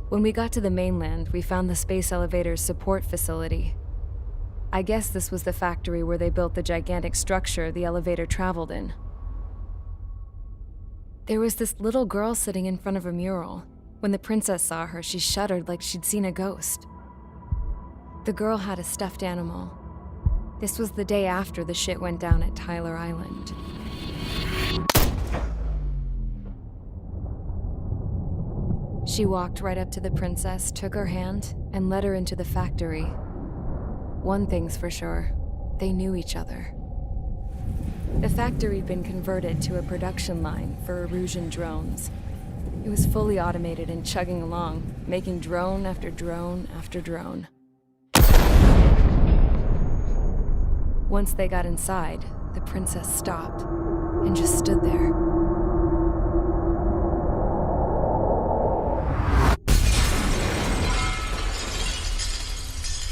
When we got to the mainland, we found the space elevator's support facility. I guess this was the factory where they built the gigantic structure the elevator traveled in. There was this little girl sitting in front of a mural. When the princess saw her, she shuddered like she'd seen a ghost. The girl had a stuffed animal. This was the day after the shit went down at Tyler Island. She walked right up to the princess, took her hand, and led her into the factory. One thing's for sure, they knew each other. The factory'd been converted to a production line for Erusian drones. It was fully automated and chugging along, making drone after drone after drone. Once they got inside, the princess stopped and just stood there.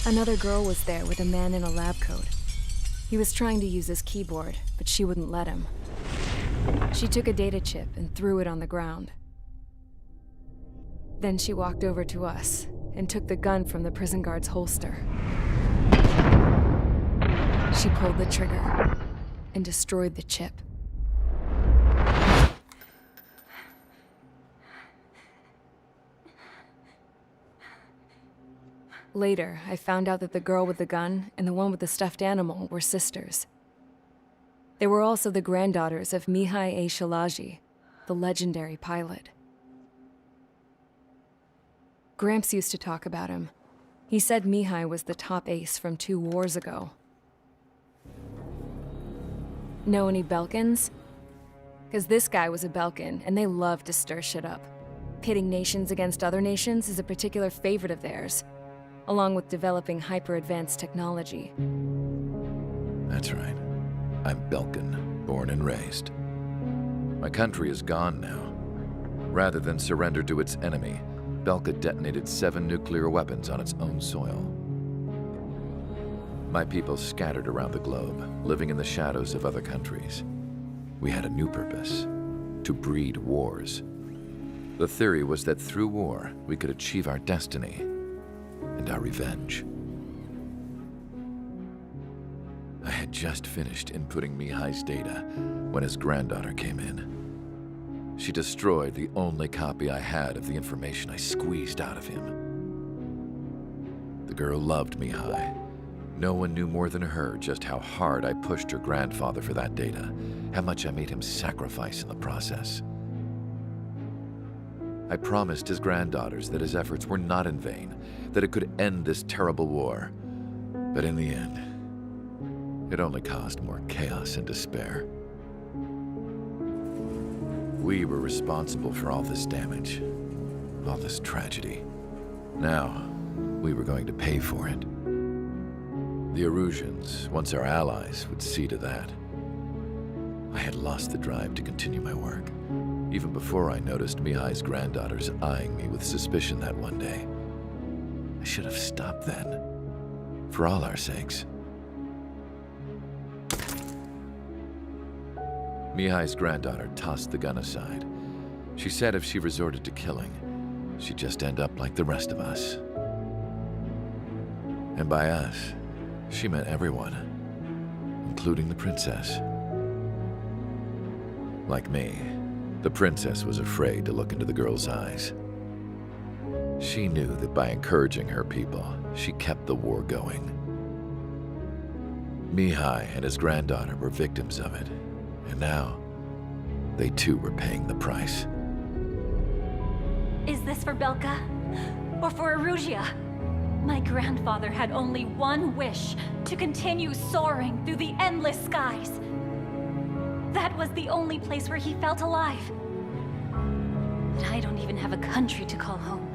Another girl was there with a man in a lab coat. He was trying to use his keyboard, but she wouldn't let him. She took a data chip and threw it on the ground. Then she walked over to us and took the gun from the prison guard's holster. She pulled the trigger and destroyed the chip. Later, I found out that the girl with the gun and the one with the stuffed animal were sisters. They were also the granddaughters of Mihai A. Shalaji, the legendary pilot. Gramps used to talk about him. He said Mihai was the top ace from 2 wars ago. Know any Belkans? Because this guy was a Belkan, and they love to stir shit up. Pitting nations against other nations is a particular favorite of theirs, along with developing hyper-advanced technology. That's right. I'm Belkan, born and raised. My country is gone now. Rather than surrender to its enemy, Belka detonated 7 nuclear weapons on its own soil. My people scattered around the globe, living in the shadows of other countries. We had a new purpose: to breed wars. The theory was that through war, we could achieve our destiny and our revenge. I had just finished inputting Mihai's data when his granddaughter came in. She destroyed the only copy I had of the information I squeezed out of him. The girl loved Mihai. No one knew more than her just how hard I pushed her grandfather for that data, how much I made him sacrifice in the process. I promised his granddaughters that his efforts were not in vain, that it could end this terrible war. But in the end, it only caused more chaos and despair. We were responsible for all this damage, all this tragedy. Now, we were going to pay for it. The Erusians, once our allies, would see to that. I had lost the drive to continue my work, even before I noticed Mihai's granddaughters eyeing me with suspicion that one day. I should have stopped then, for all our sakes. Mihai's granddaughter tossed the gun aside. She said if she resorted to killing, she'd just end up like the rest of us. And by us, she meant everyone, including the princess. Like me, the princess was afraid to look into the girl's eyes. She knew that by encouraging her people, she kept the war going. Mihai and his granddaughter were victims of it, and now they too were paying the price. Is this for Belka? Or for Erusia? My grandfather had only one wish: to continue soaring through the endless skies. That was the only place where he felt alive. But I don't even have a country to call home,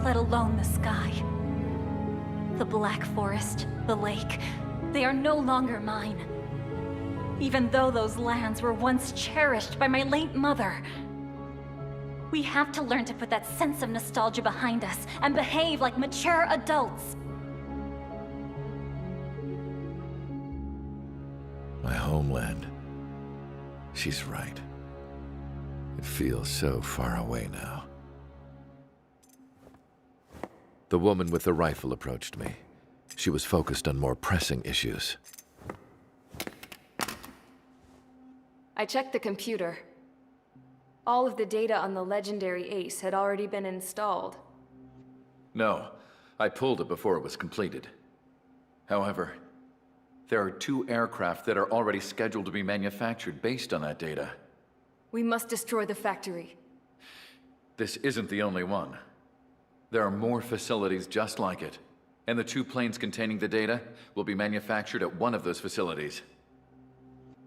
let alone the sky. The Black Forest, the lake, they are no longer mine. Even though those lands were once cherished by my late mother. We have to learn to put that sense of nostalgia behind us and behave like mature adults. My homeland. She's right. It feels so far away now. The woman with the rifle approached me. She was focused on more pressing issues. I checked the computer. All of the data on the legendary Ace had already been installed. No, I pulled it before it was completed. However, there are 2 aircraft that are already scheduled to be manufactured based on that data. We must destroy the factory. This isn't the only one. There are more facilities just like it, and the 2 planes containing the data will be manufactured at one of those facilities.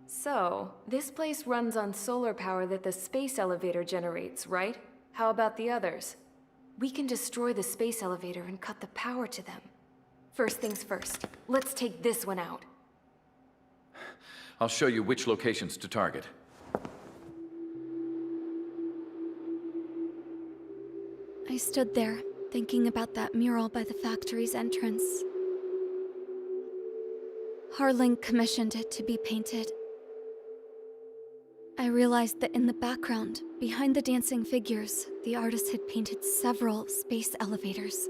So, this place runs on solar power that the space elevator generates, right? How about the others? We can destroy the space elevator and cut the power to them. First things first, let's take this one out. I'll show you which locations to target. I stood there, thinking about that mural by the factory's entrance. Harling commissioned it to be painted. I realized that in the background, behind the dancing figures, the artist had painted several space elevators.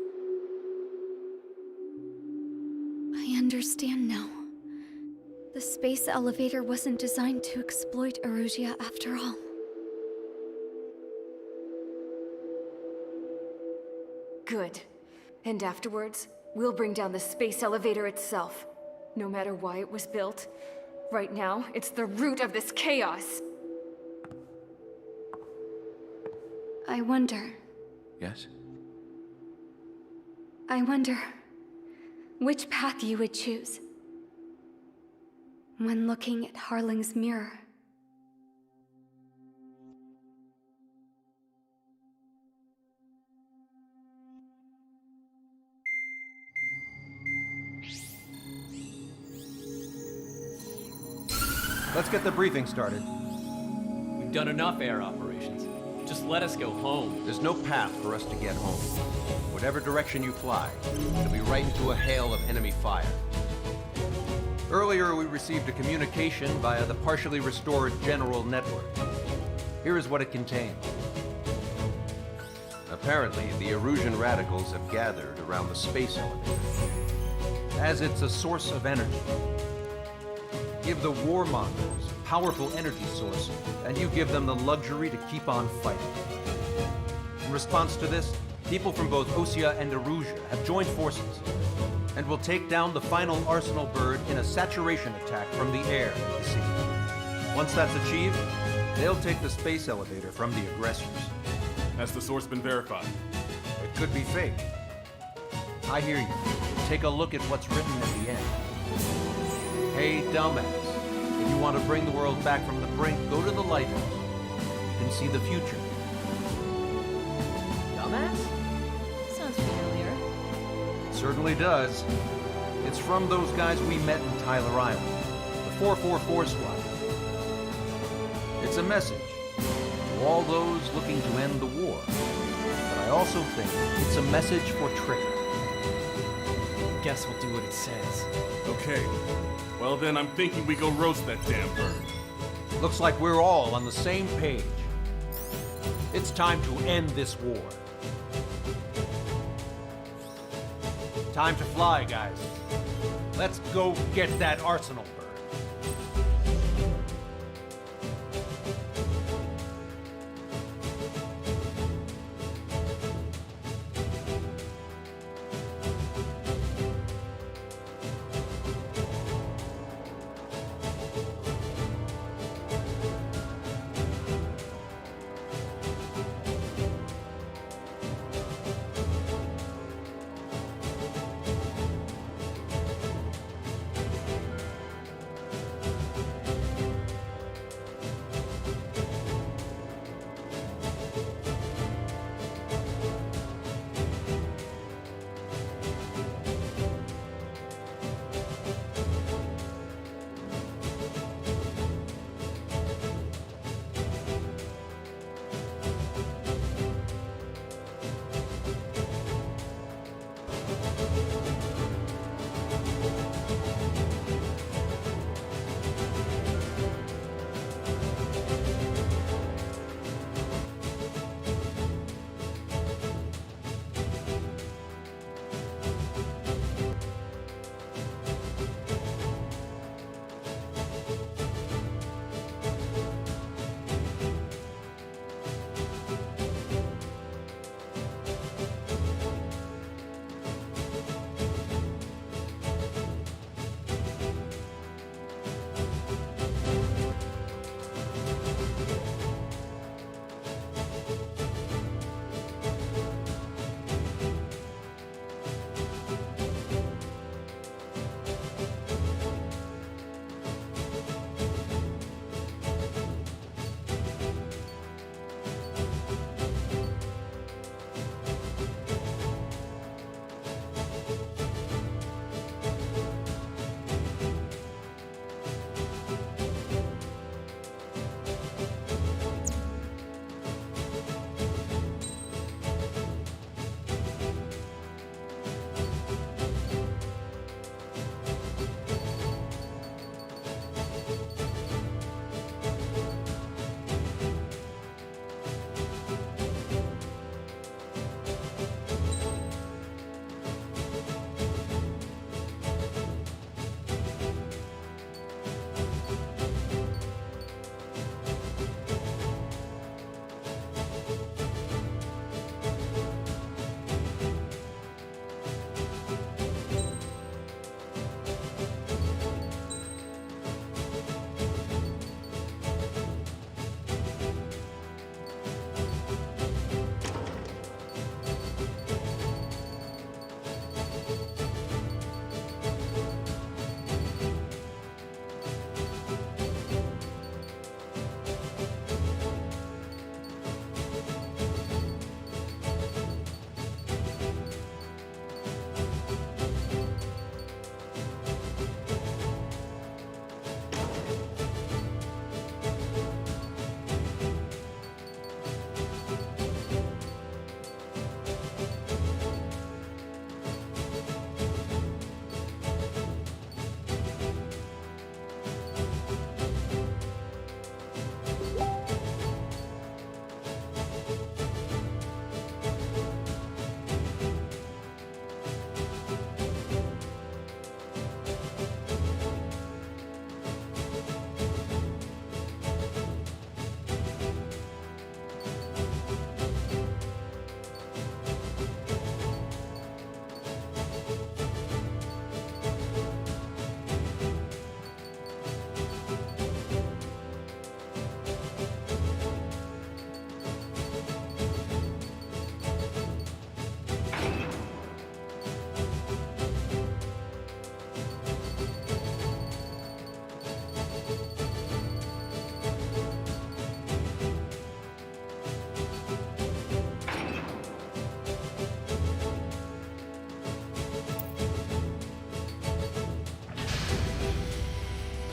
I understand now. The space elevator wasn't designed to exploit Erusia after all. Good. And afterwards, we'll bring down the space elevator itself. No matter why it was built, right now, it's the root of this chaos. I wonder Yes? which path you would choose when looking at Harling's mirror. Let's get the briefing started. We've done enough air operations. Just let us go home. There's no path for us to get home. Whatever direction you fly, it'll be right into a hail of enemy fire. Earlier, we received a communication via the partially restored general network. Here is what it contained. Apparently, the Erusian radicals have gathered around the space elevator, as it's a source of energy. Give the warmongers a powerful energy source, and you give them the luxury to keep on fighting. In response to this, people from both Osea and Erusia have joined forces, and will take down the final Arsenal bird in a saturation attack from the air to the sea. Once that's achieved, they'll take the space elevator from the aggressors. Has the source been verified? It could be fake. I hear you. Take a look at what's written at the end. Hey, dumbass. If you want to bring the world back from the brink, go to the lighthouse. You can see the future. Dumbass? Sounds familiar. It certainly does. It's from those guys we met in Tyler Island, the 444 squad. It's a message to all those looking to end the war. But I also think it's a message for Trigger. Guess we'll do what it says. Okay. Well then, I'm thinking we go roast that damn bird. Looks like we're all on the same page. It's time to end this war. Time to fly, guys. Let's go get that Arsenal bird.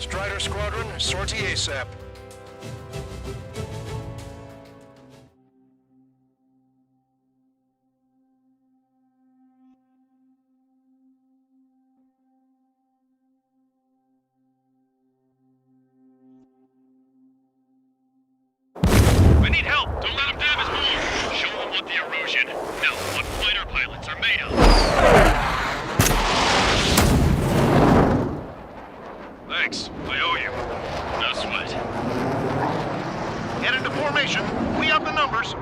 Strider Squadron, sortie ASAP. We need help! Don't let them damage more! Show them what the erosion, no, what fighter pilots are made of! Thanks, I owe you. No sweat. Get into formation. We have the numbers.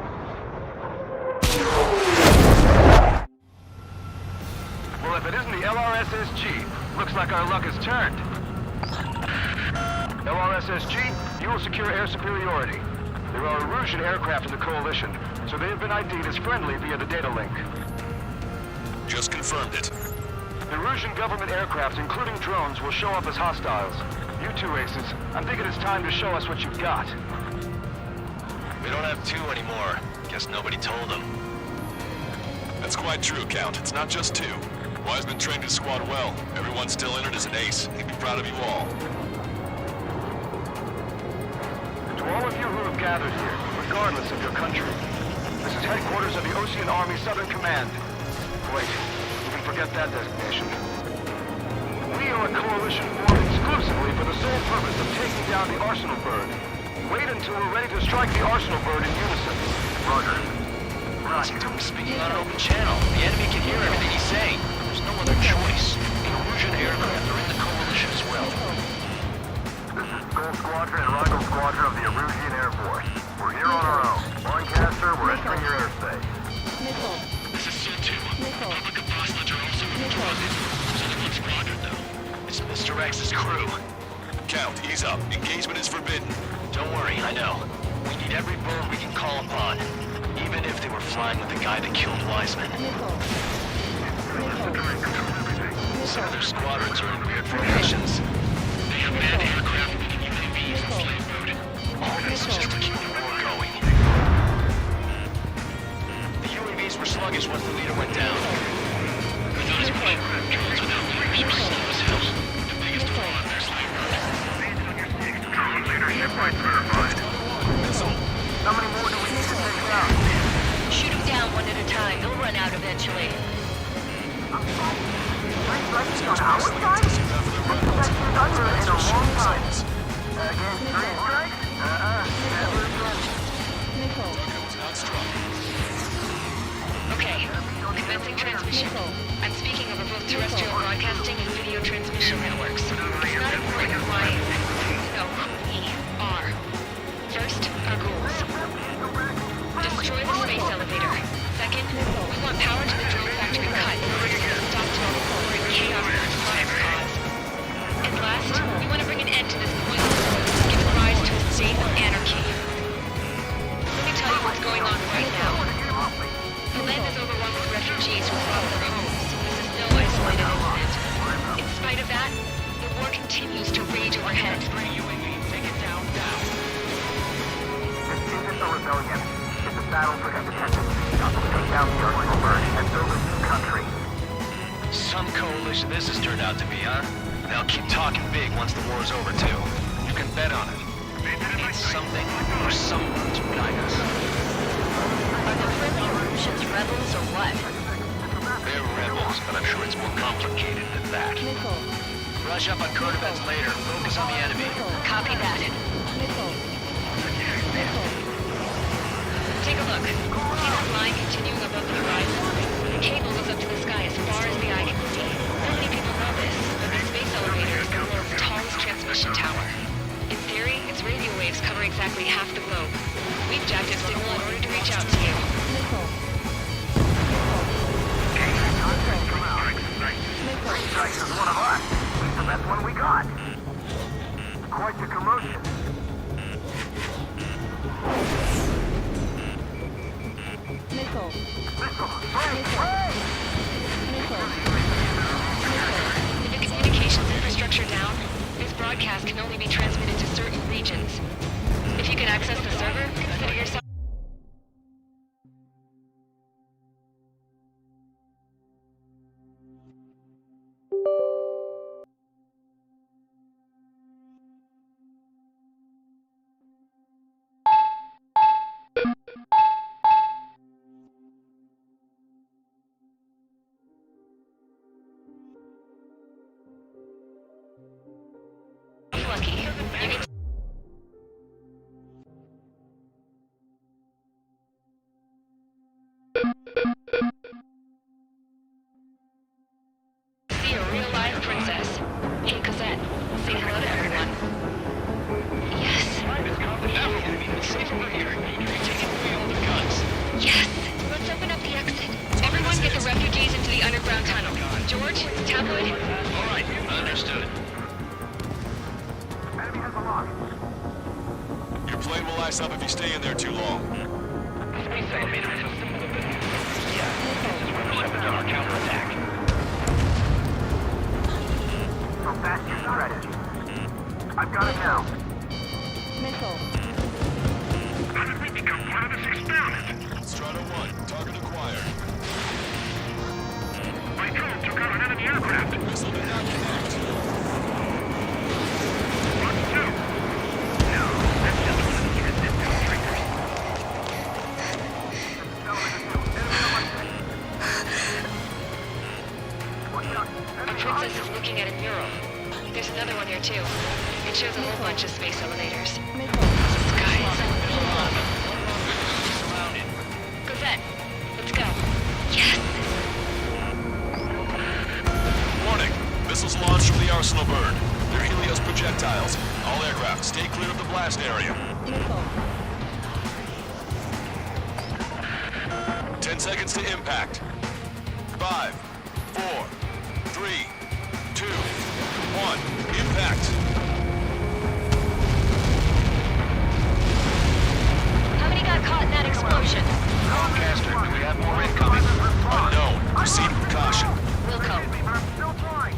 Well, if it isn't the LRSSG, looks like our luck has turned. LRSSG, you will secure air superiority. There are Erusian aircraft in the Coalition, so they have been ID'd as friendly via the data link. Just confirmed it. The Erusian government aircraft, including drones, will show up as hostiles. You two aces, I'm thinking it's time to show us what you've got. We don't have two anymore. Guess nobody told them. That's quite true, Count. It's not just two. Wiseman trained his squad well. Everyone still in it as an ace. He'd be proud of you all. To all of you who have gathered here, regardless of your country, this is headquarters of the Ocean Army Southern Command. Wait, you can forget that designation. We are a coalition formed exclusively for the sole purpose of taking down the Arsenal Bird. Wait until we're ready to strike the Arsenal Bird in unison. Roger. Listen to him speaking on an open channel. The enemy can hear everything he's saying. There's no other choice. The Erusian aircraft are in the coalition as well. This is Skull Squadron and Rifle Squadron of the Erusian Air Force. We're here on our own. Lancaster, we're entering your airspace. This is SIL-2. Public apostolate are also withdrawn. There's only one squadron, though. It's Mr. X's crew. Count, ease up. Engagement is forbidden. Don't worry, I know. We need every bird we can call upon. Even if they were flying with the guy that killed Wiseman. Some of their squadrons are in weird formations. They have manned aircraft with UAVs and flame mode. All this is just to keep the war going. The UAVs were sluggish once the leader went down. We thought his plane drones without leaders were slow as hell. The biggest flaw in their slave mode. Drone leadership right certified. Missile. How many more do we need to take down? Shoot them down one at a time. They'll run out eventually. Okay, commencing transmission. I'm speaking over both terrestrial broadcasting and video transmission networks. It's not important who I am. No, who we are. First, our goals. Destroy the space elevator. Second, we want power to the drone factory cut in order to get a stop to all the war and chaos that its fires cause. And last, we want to bring an end to this pointless war that's given rise to a state of anarchy. Let me tell you what's going on right now. The land is overrun with refugees who've lost their homes. This is no isolated incident. In spite of that, the war continues to rage overhead. Take it down. This isn't a rebellion. It's a battle for independence. Take down the Arsenal Bird and build a new country. Some coalition this has turned out to be, huh? They'll keep talking big once the war's over, too. You can bet on it. It's something or someone to guide us. Are the friendly Erusians rebels or what? They're rebels, but I'm sure it's more complicated than that. Brush up on code events later. Focus on the enemy. Copy that. Take a look. See that line continuing above the horizon? The cable goes up to the sky as far as the eye can see. Not many people know this, but the space elevator is the world's tallest transmission tower. In theory, its radio waves cover exactly half the globe. We've jacked its signal in order to reach out to you. Strike is one of us. He's the best one we got. Quite the commotion. With the communications infrastructure down, this broadcast can only be transmitted to certain regions. If you can access the server, consider yourself You need to see a real live princess. Hey, Cosette, say hello to everyone. Yes. It's safe over here. You're taking away all the guns. Yes. Let's open up the exit. Everyone get the refugees into the underground tunnel. George, Tabloid. All right, understood. Enemy has a lock. Your plane will ice up if you stay in there too long. Space elevator system. Yeah, this is where the weapons are. Counterattack. So fast your strategy. I've got it now. How did we become part of this experiment? Strata 1, target acquired. My drone took out an enemy aircraft. Missile did not connect. What to? No, that's just one of the resistance triggers. A princess is looking at a mural. There's another one here too. It shows a whole bunch of space elevators. Skies. There's a lot of them. Surrounded. Cosette, let's go. Yes. Warning. Missiles launched from the Arsenal bird. They're Helios projectiles. All aircraft, stay clear of the blast area. 10 seconds to impact. 5, 4, 3, 2, 1. Impact. How many got caught in that explosion? Broadcaster, do we have more incoming? Unknown. Proceed with caution. Wilco. I'm still flying.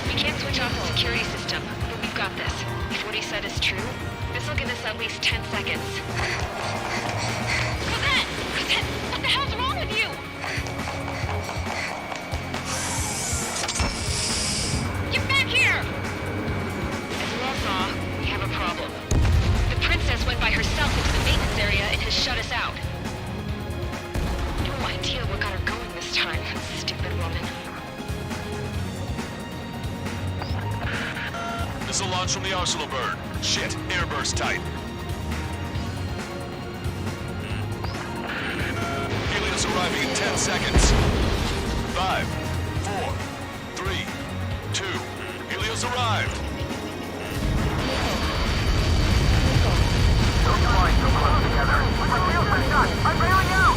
We can't switch off the security system, but we've got this. If what he said is true, this will give us at least 10 seconds. Cosette! Cosette! What the hell's wrong with you? Get back here! As you all saw, we have a problem. The princess went by herself into the maintenance area and has shut us out. No idea what got her going this time, stupid woman. Missile launch from the Arsenal bird. Shit, airburst tight. Helios arriving in 10 seconds. 5, 4, 3, 2. Helios arrived. Don't fly so close together. My wheels are shut. I'm bailing out.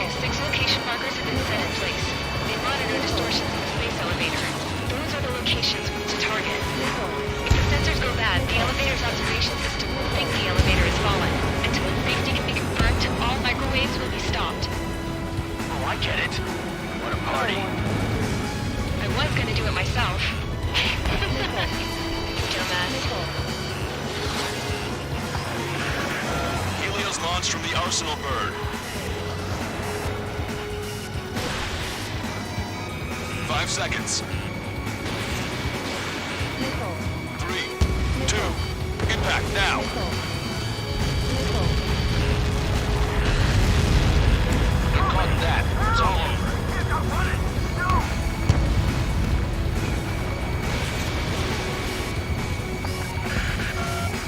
6 location markers have been set in place. They monitor distortions in the space elevator. Those are the locations to target. If the sensors go bad, the elevator's observation system will think the elevator has fallen. Until safety can be confirmed, all microwaves will be stopped. Oh, I get it. What a party. I was gonna do it myself. Dumbass. Helios launched from the Arsenal bird. 5 seconds. 3, 2, impact now. Get caught in that. It's all over.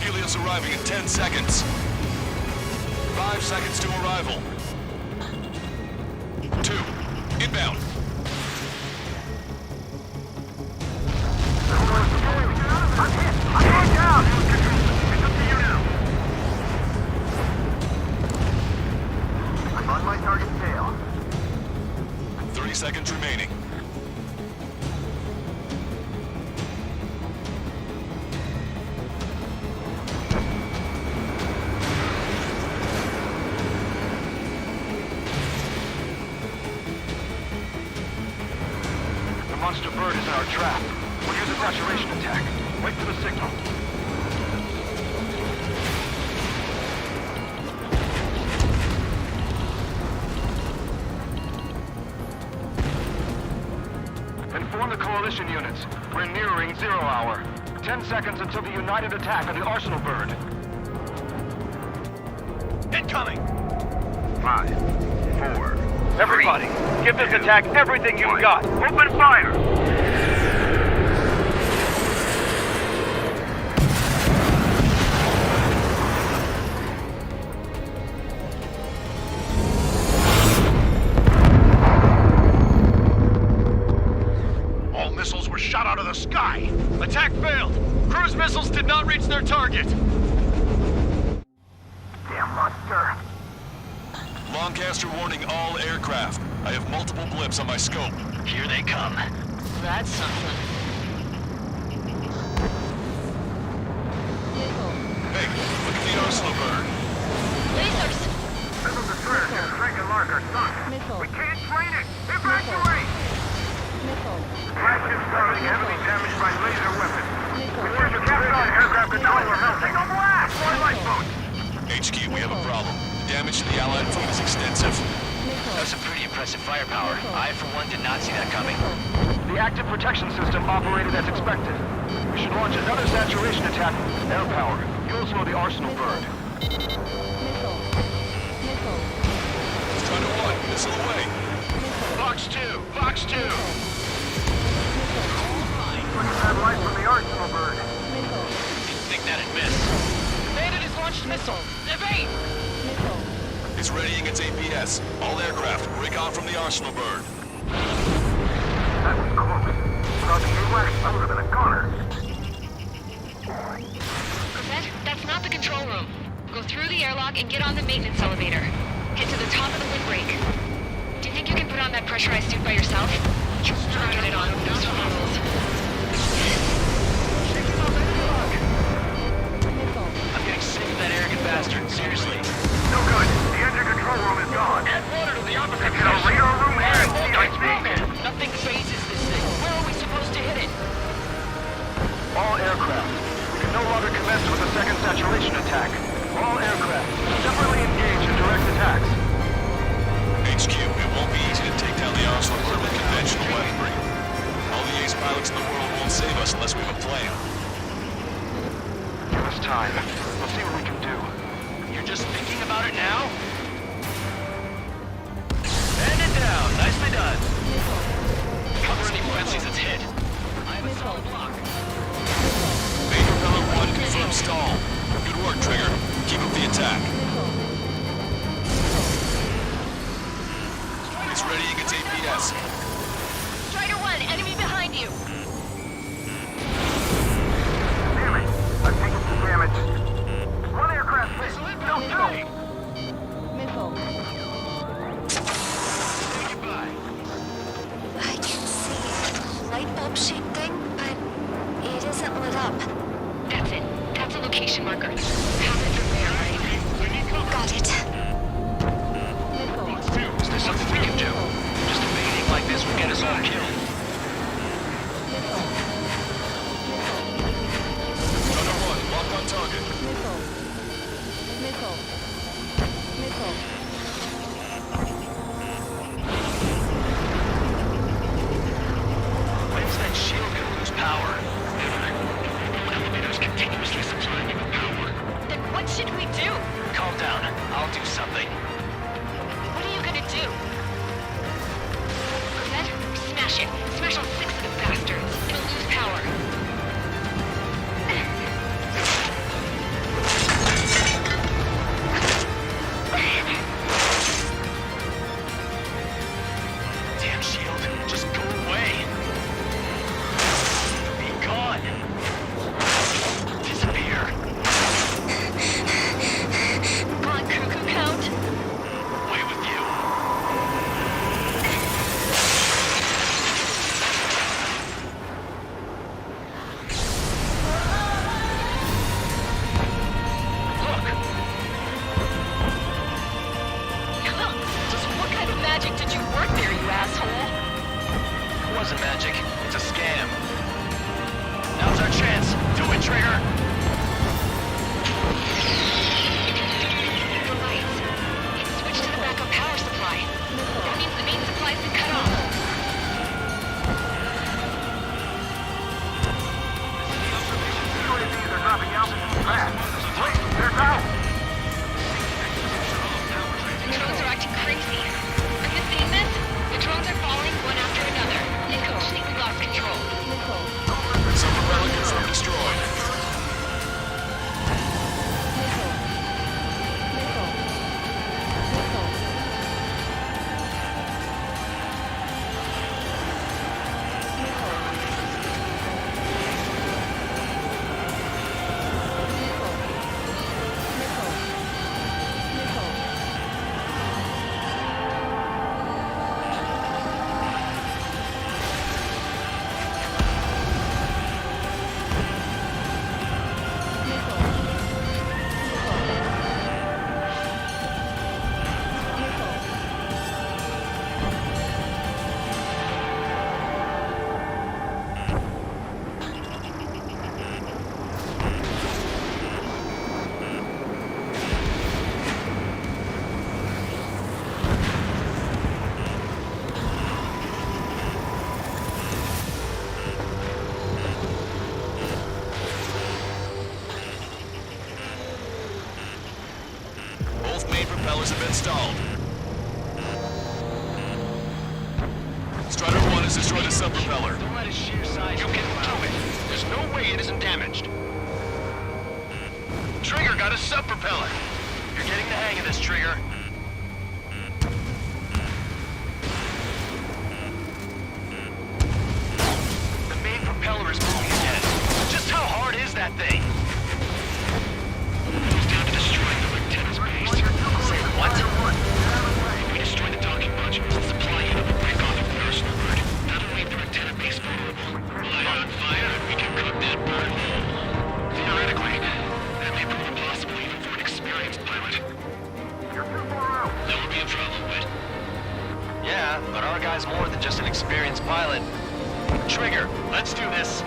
Helios arriving in 10 seconds. 5 seconds to arrival. 2, inbound. I'm going down! It's up to you now. I'm on my target tail. 30 seconds remaining. The monster bird is in our trap. We'll use a saturation attack. Wait for the signal. Everyone to Coalition units. We're nearing 0 hour. 10 seconds until the united attack on the Arsenal bird. Incoming! 5, 4. Everybody, give this attack everything you've got. Open fire! All missiles were shot out of the sky. Attack failed. Cruise missiles did not reach their target. Damn monster. Lancaster warning all aircraft. I have multiple blips on my scope. Here they come. That's something. Hey, look at the Arsenal bird. Lasers! Missile destroyer and Franken marker sunk. We can't train it. Evacuate! Flagship starting heavily damaged by laser weapons. Report to captain on aircraft control or melting. Signal blast! More lifeboats! HQ, we have a problem. The damage to the Allied fleet is extensive. That's some pretty impressive firepower. I, for one, did not see that coming. The active protection system operated as expected. We should launch another saturation attack. Air power. You'll slow the Arsenal bird. Strider 1, missile away. Box 2! Box 2! Look at that light from the Arsenal bird. Didn't think that'd miss. Bandit has launched missile. Evade! It's readying its APS. All aircraft, recon from the Arsenal bird. That was close. Without the AWACS, I would have been a goner. Corvette, that's not the control room. Go through the airlock and get on the maintenance elevator. Head to the top of the windbreak. Do you think you can put on that pressurized suit by yourself? You won't get it on with those rules. I'm getting sick of that arrogant bastard, seriously. No good. The engine control room is gone. Add water to the opposite Get a radar room here and see I speak. Nothing phases this thing. Where are we supposed to hit it? All aircraft. We can no longer commence with a second saturation attack. All aircraft, separately engage in direct attacks. HQ, it won't be easy to take down the Arsenal bird with conventional weaponry. All the ace pilots in the world won't save us unless we have a plan. Give us time. We'll see what we can do. You're just thinking about it now? Bend it down. Nicely done. Cover any friendlies it's hit. I have a solid block. Main propeller 1 confirmed stall. Good work, Trigger. Keep up the attack. It's readying its APS. Strider 1, enemy behind you. Damn it. I've taken some damage. One aircraft hit. No time. Say goodbye. I can see a light bulb shaped thing, but it isn't lit up. That's it. That's a location marker. Have it from there, right? Got it. Is there something we can do? Just evading like this will get us all killed. Strider 1, locked on target. When's that shield gonna lose power? Elevator's continuously supplying you with power. Then what should we do? Calm down. I'll do something. What are you gonna do? Corvette, smash it. Smash all 6 of them bastards. It'll lose power. Damn shield. Just go away. Be gone. Disappear. Come on, Cuckoo Count. Away with you. Look. Just what kind of magic did you work there, you asshole? It wasn't magic. It's a scam. Now's our chance. Do it, Trigger. The lights. It's switched to the backup power supply. That means the main supply's been cut off. installed. Strider 1 has destroyed a sub-propeller. Don't let his sheer size... You can do it. There's no way it isn't damaged. Trigger got a sub-propeller. You're getting the hang of this, Trigger. The main propeller is moving again. Just how hard is that thing? It's down to destroying the lieutenant's base. Say what? If we destroy the docking modules, the supply unit will break off from the arsenal bird. That'll leave the lieutenant base vulnerable. Light on fire, and we can cook that bird whole. Theoretically, that may prove impossible even for an experienced pilot. That would be a problem, but... Yeah, but our guy's more than just an experienced pilot. Trigger, let's do this.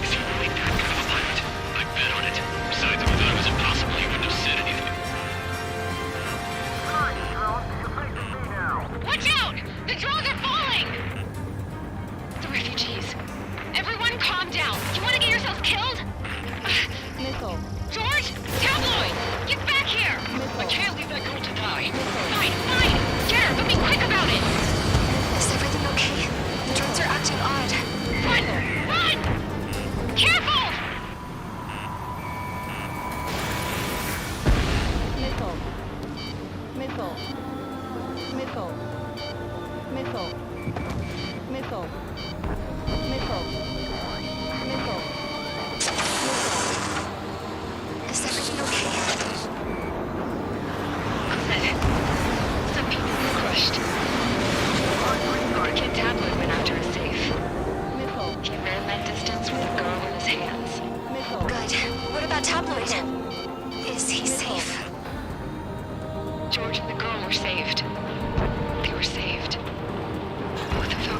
Is he really that good of a pilot? I bet on it. Besides, if I thought it was impossible, he wouldn't have said anything. Watch out! The drones are falling! The refugees. Everyone calm down. You want to get yourselves killed? Missile. George? Tabloid! Get back here! I can't leave that girl to die. Fine, fine! Get her, but be quick about it! Is everything okay? The drones are acting odd. Run! Run! Careful! Missile. Missile. Missile. Missile. Missile. Missile. Missile. Is everything okay? Good. Some people were crushed. The kid Tabloid went after a safe. Missile. He ran that distance with a girl in his hands. Missile. Good. What about Tabloid? Is he safe? George and the girl were saved. They were saved. Both of them.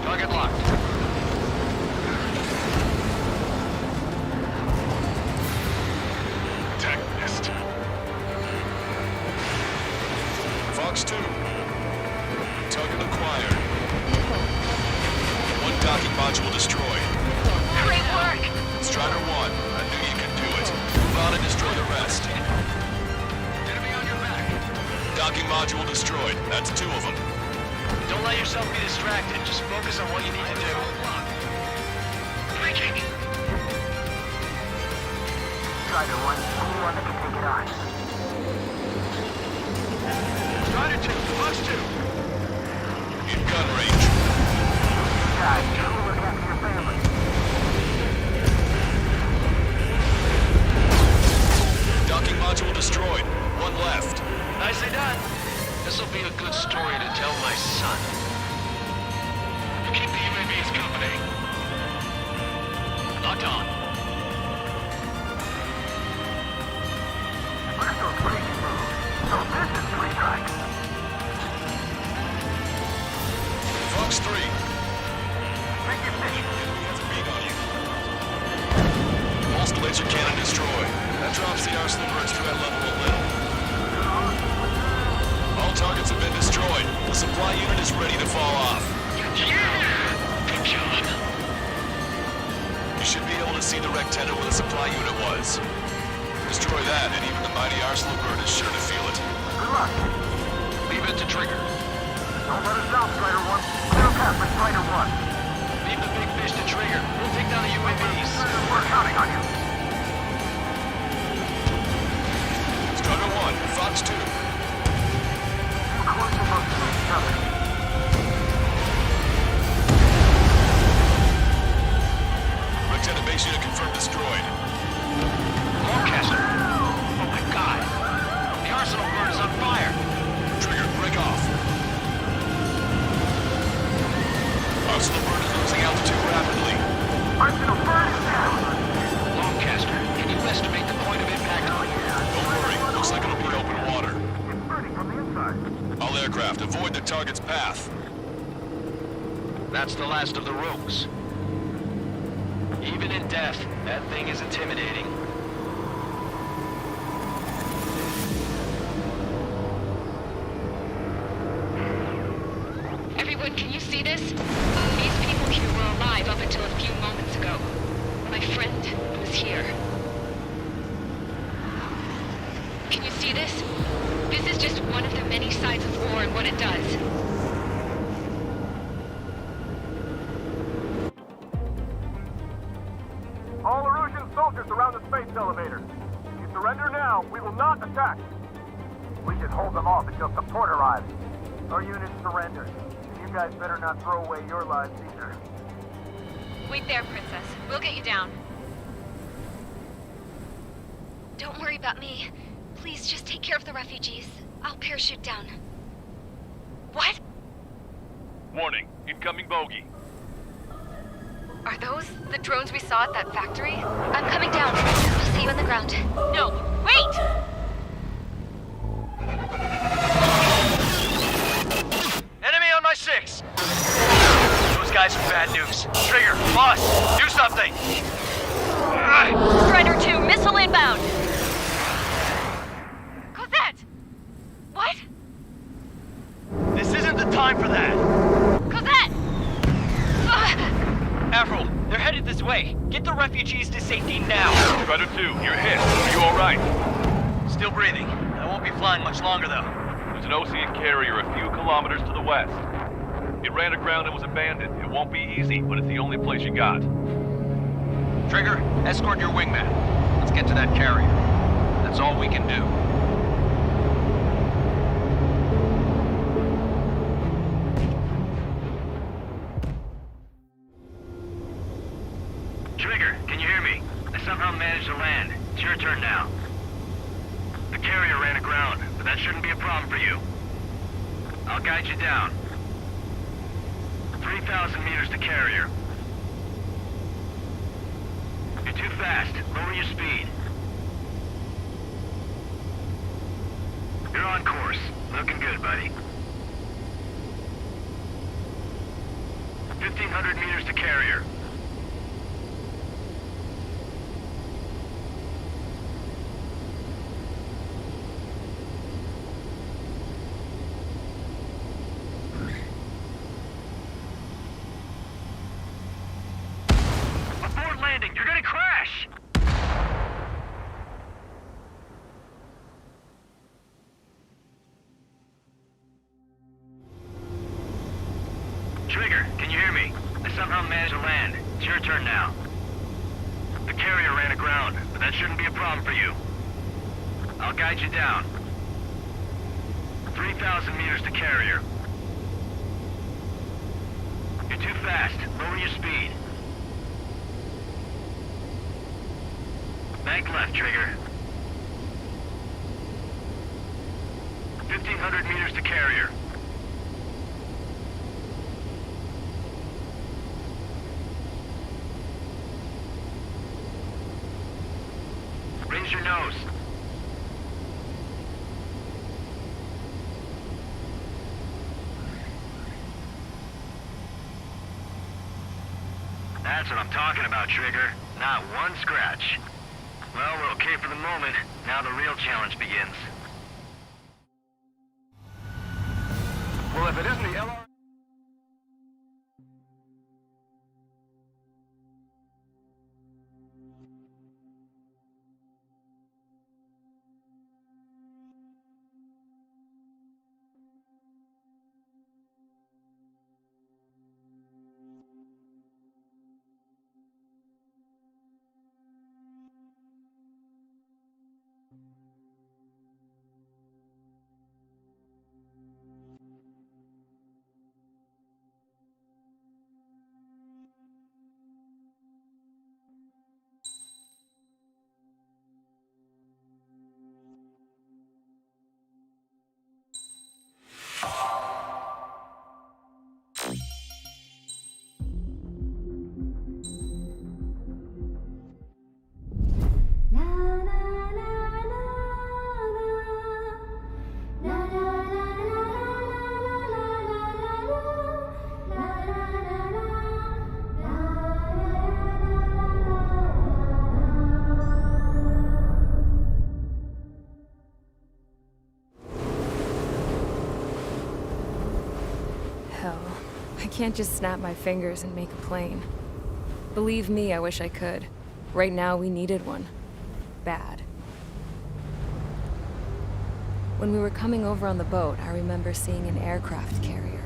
Target locked. Tech missed. Fox 2. Target acquired. One docking module destroyed. Great work! Strider 1, I knew you could do it. Move on and destroy the rest. Enemy on your back. Docking module destroyed. That's 2 of them. Don't let yourself be distracted. Just focus on what you need to do. Breaking. Strider 1, anyone that can take it on. Strider 2, Fox 2. In gun range. Guys, you look after your family. Docking module destroyed. 1 left. Nicely done. This'll be a good story to tell my son. Keep the UAVs company. Locked on. Bristol's crazy move. So this is 3 strikes. Fox 3. Take your mission. Has a beat on you. Pulse laser cannon destroyed. That drops the arsenal bird's threat level a little. All targets have been destroyed. The supply unit is ready to fall off. Yeah! Good job. You should be able to see the rectangle where the supply unit was. Destroy that, and even the mighty arsenal bird is sure to feel it. Good luck. Leave it to Trigger. Don't let us down, Strider 1. Clear a path for Strider 1. Leave the big fish to Trigger. We'll take down the UAVs. We're counting on you. Strider 1, Fox 2. We're close enough to each other. Lieutenant base unit confirmed destroyed. Lancaster. Oh my god. The arsenal bird is on fire. Trigger, break off. Arsenal bird is losing altitude rapidly. Arsenal bird is down. Lancaster, can you estimate the point of impact? Don't worry, looks like it'll be open water. It's burning from the inside. All aircraft, avoid the target's path. That's the last of the rogues. Even in death, that thing is intimidating. Everyone, can you see this? These people here were alive up until a few moments ago. My friend was here. See this? This is just one of the many sides of war and what it does. All Erusian soldiers around the space elevator. If you surrender now, we will not attack. We can hold them off until support arrives. Our unit surrenders. And you guys better not throw away your lives either. Wait there, Princess. We'll get you down. Don't worry about me. Please just take care of the refugees. I'll parachute down. What? Warning, incoming bogey. Are those the drones we saw at that factory? I'm coming down. I'll see you on the ground. No, wait! Enemy on my 6! Those guys are bad news. Trigger, boss, do something! Strider 2, missile inbound! Cosette! What? This isn't the time for that! Cosette! Avril, they're headed this way. Get the refugees to safety now. Strider 2, you're hit. Are you alright? Still breathing. I won't be flying much longer, though. There's an Ocean carrier a few kilometers to the west. It ran aground and was abandoned. It won't be easy, but it's the only place you got. Trigger, escort your wingman. Let's get to that carrier. That's all we can do. Trigger, can you hear me? I somehow managed to land. It's your turn now. The carrier ran aground, but that shouldn't be a problem for you. I'll guide you down. 3,000 meters to carrier. You're too fast. Lower your speed. You're on course. Looking good, buddy. 1,500 meters to carrier. Abort landing! You're gonna crash! Trigger, can you hear me? I somehow managed to land. It's your turn now. The carrier ran aground, but that shouldn't be a problem for you. I'll guide you down. 3,000 meters to carrier. You're too fast. Lower your speed. Bank left, Trigger. 1,500 meters to carrier. Raise your nose. That's what I'm talking about, Trigger. Not one scratch. Well, we're okay for the moment. Now the real challenge begins. Well, if it isn't the LR... Hell, I can't just snap my fingers and make a plane. Believe me, I wish I could. Right now, we needed one. Bad. When we were coming over on the boat, I remember seeing an aircraft carrier.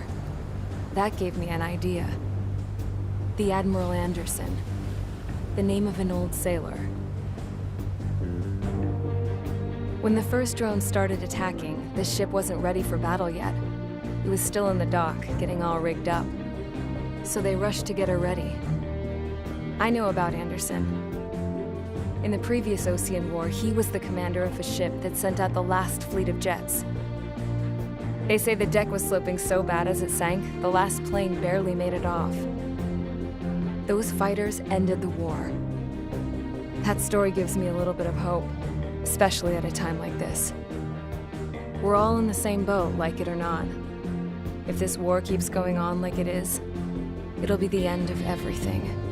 That gave me an idea. The Admiral Anderson. The name of an old sailor. When the first drone started attacking, the ship wasn't ready for battle yet. It was still in the dock, getting all rigged up. So they rushed to get her ready. I know about Anderson. In the previous Ocean War, he was the commander of a ship that sent out the last fleet of jets. They say the deck was sloping so bad as it sank, the last plane barely made it off. Those fighters ended the war. That story gives me a little bit of hope, especially at a time like this. We're all in the same boat, like it or not. If this war keeps going on like it is, it'll be the end of everything.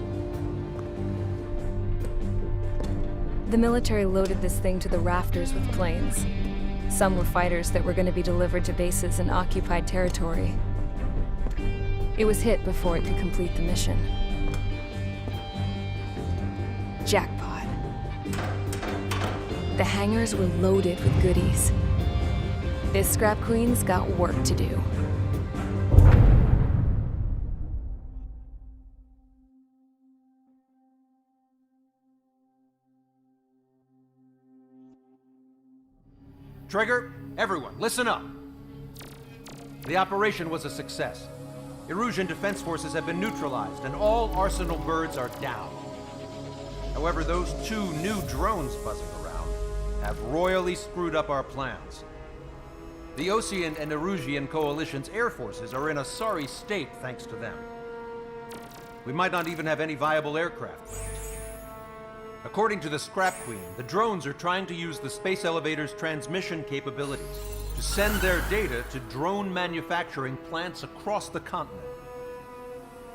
The military loaded this thing to the rafters with planes. Some were fighters that were going to be delivered to bases in occupied territory. It was hit before it could complete the mission. Jackpot. The hangars were loaded with goodies. This Scrap Queen's got work to do. Trigger, everyone, listen up. The operation was a success. Erusian defense forces have been neutralized, and all Arsenal birds are down. However, those 2 new drones buzzing around have royally screwed up our plans. The Ocean and Erusian coalition's air forces are in a sorry state thanks to them. We might not even have any viable aircraft left. According to the Scrap Queen, the drones are trying to use the space elevator's transmission capabilities to send their data to drone manufacturing plants across the continent.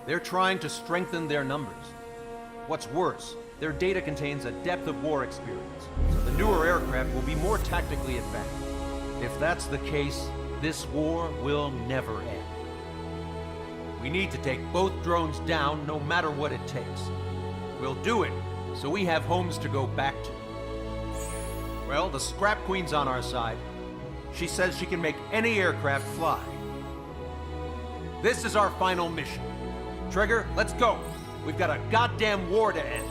They're trying to strengthen their numbers. What's worse, their data contains a depth of war experience, so the newer aircraft will be more tactically advanced. If that's the case, this war will never end. We need to take both drones down no matter what it takes. We'll do it so we have homes to go back to. Well, the Scrap Queen's on our side. She says she can make any aircraft fly. This is our final mission. Trigger, let's go. We've got a goddamn war to end.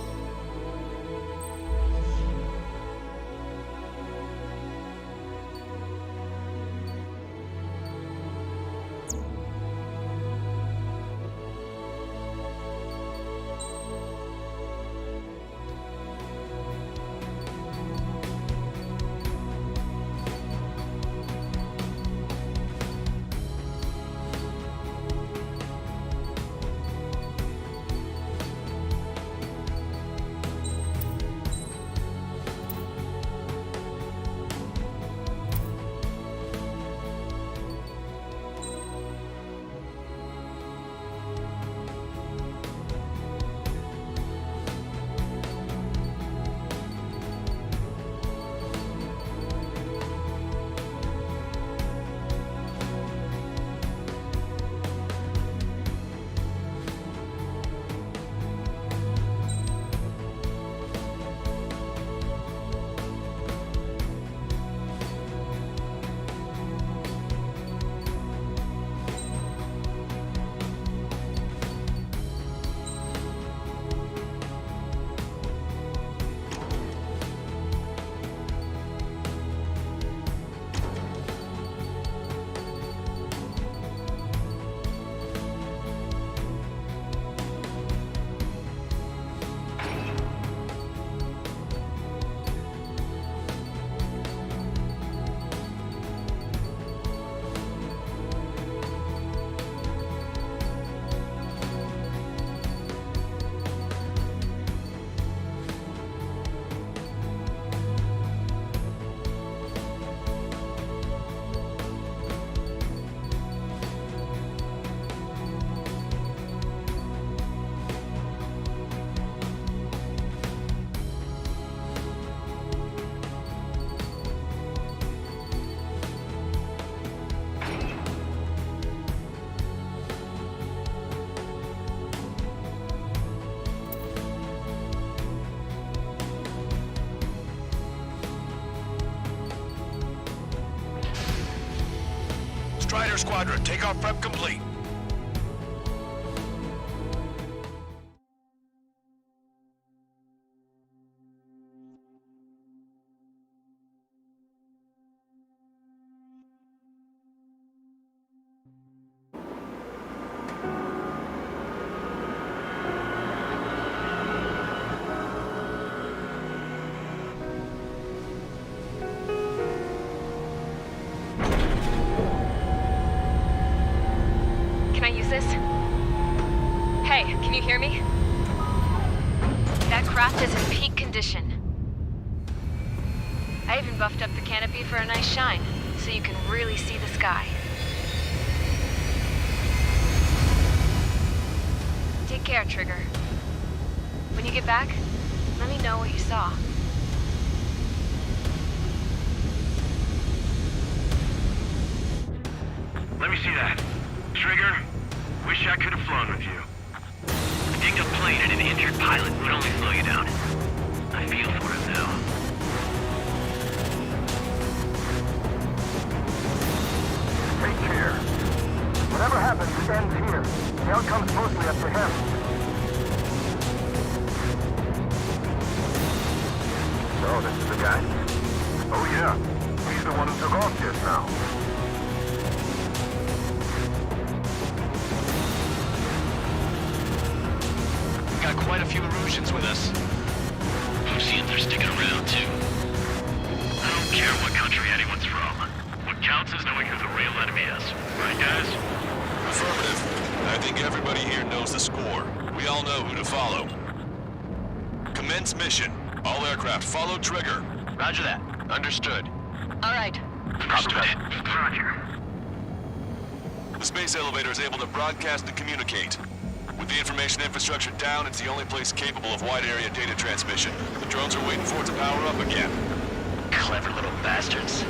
Strider Squadron, takeoff prep complete. Can I use this? Hey, can you hear me? That craft is in peak condition. I even buffed up the canopy for a nice shine, so you can really see the sky. Take care, Trigger. When you get back, let me know what you saw. Let me see that. Trigger, wish I could have flown with you. A dinged up plane and an injured pilot would only slow you down. I feel for him now. Take care. Whatever happens, it ends here. The outcome's mostly up to him. So, this is the guy? Oh yeah. He's the one who took off just now. Got quite a few Erusians with us. Lucians are sticking around, too. I don't care what country anyone's from. What counts is knowing who the real enemy is. Right, guys? Affirmative. I think everybody here knows the score. We all know who to follow. Commence mission. All aircraft follow Trigger. Roger that. Understood. All right. Understood. Roger. The space elevator is able to broadcast and communicate. With the information infrastructure down, it's the only place capable of wide-area data transmission. The drones are waiting for it to power up again. Clever little bastards.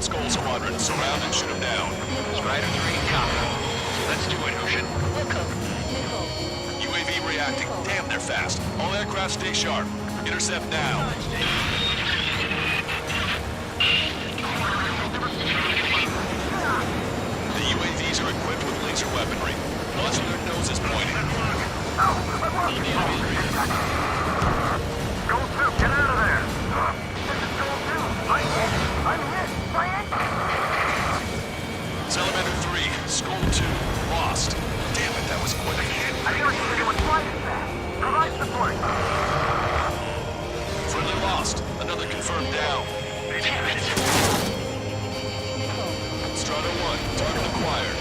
Skull Squadron, surround and shoot him down. Strider 3, copy. Let's do it, Ocean. UAV reacting. Damn, they're fast. All aircraft stay sharp. Intercept now. The UAVs are equipped with laser weaponry. Watch where their nose is pointing. Go through, get out of there! This is Gold 2! I'm hit! Salamander 3, Skull 2, lost. Damn it, that was quick. I've never seen anyone fly this fast! Provide support! Friendly lost. Strider 1, target acquired.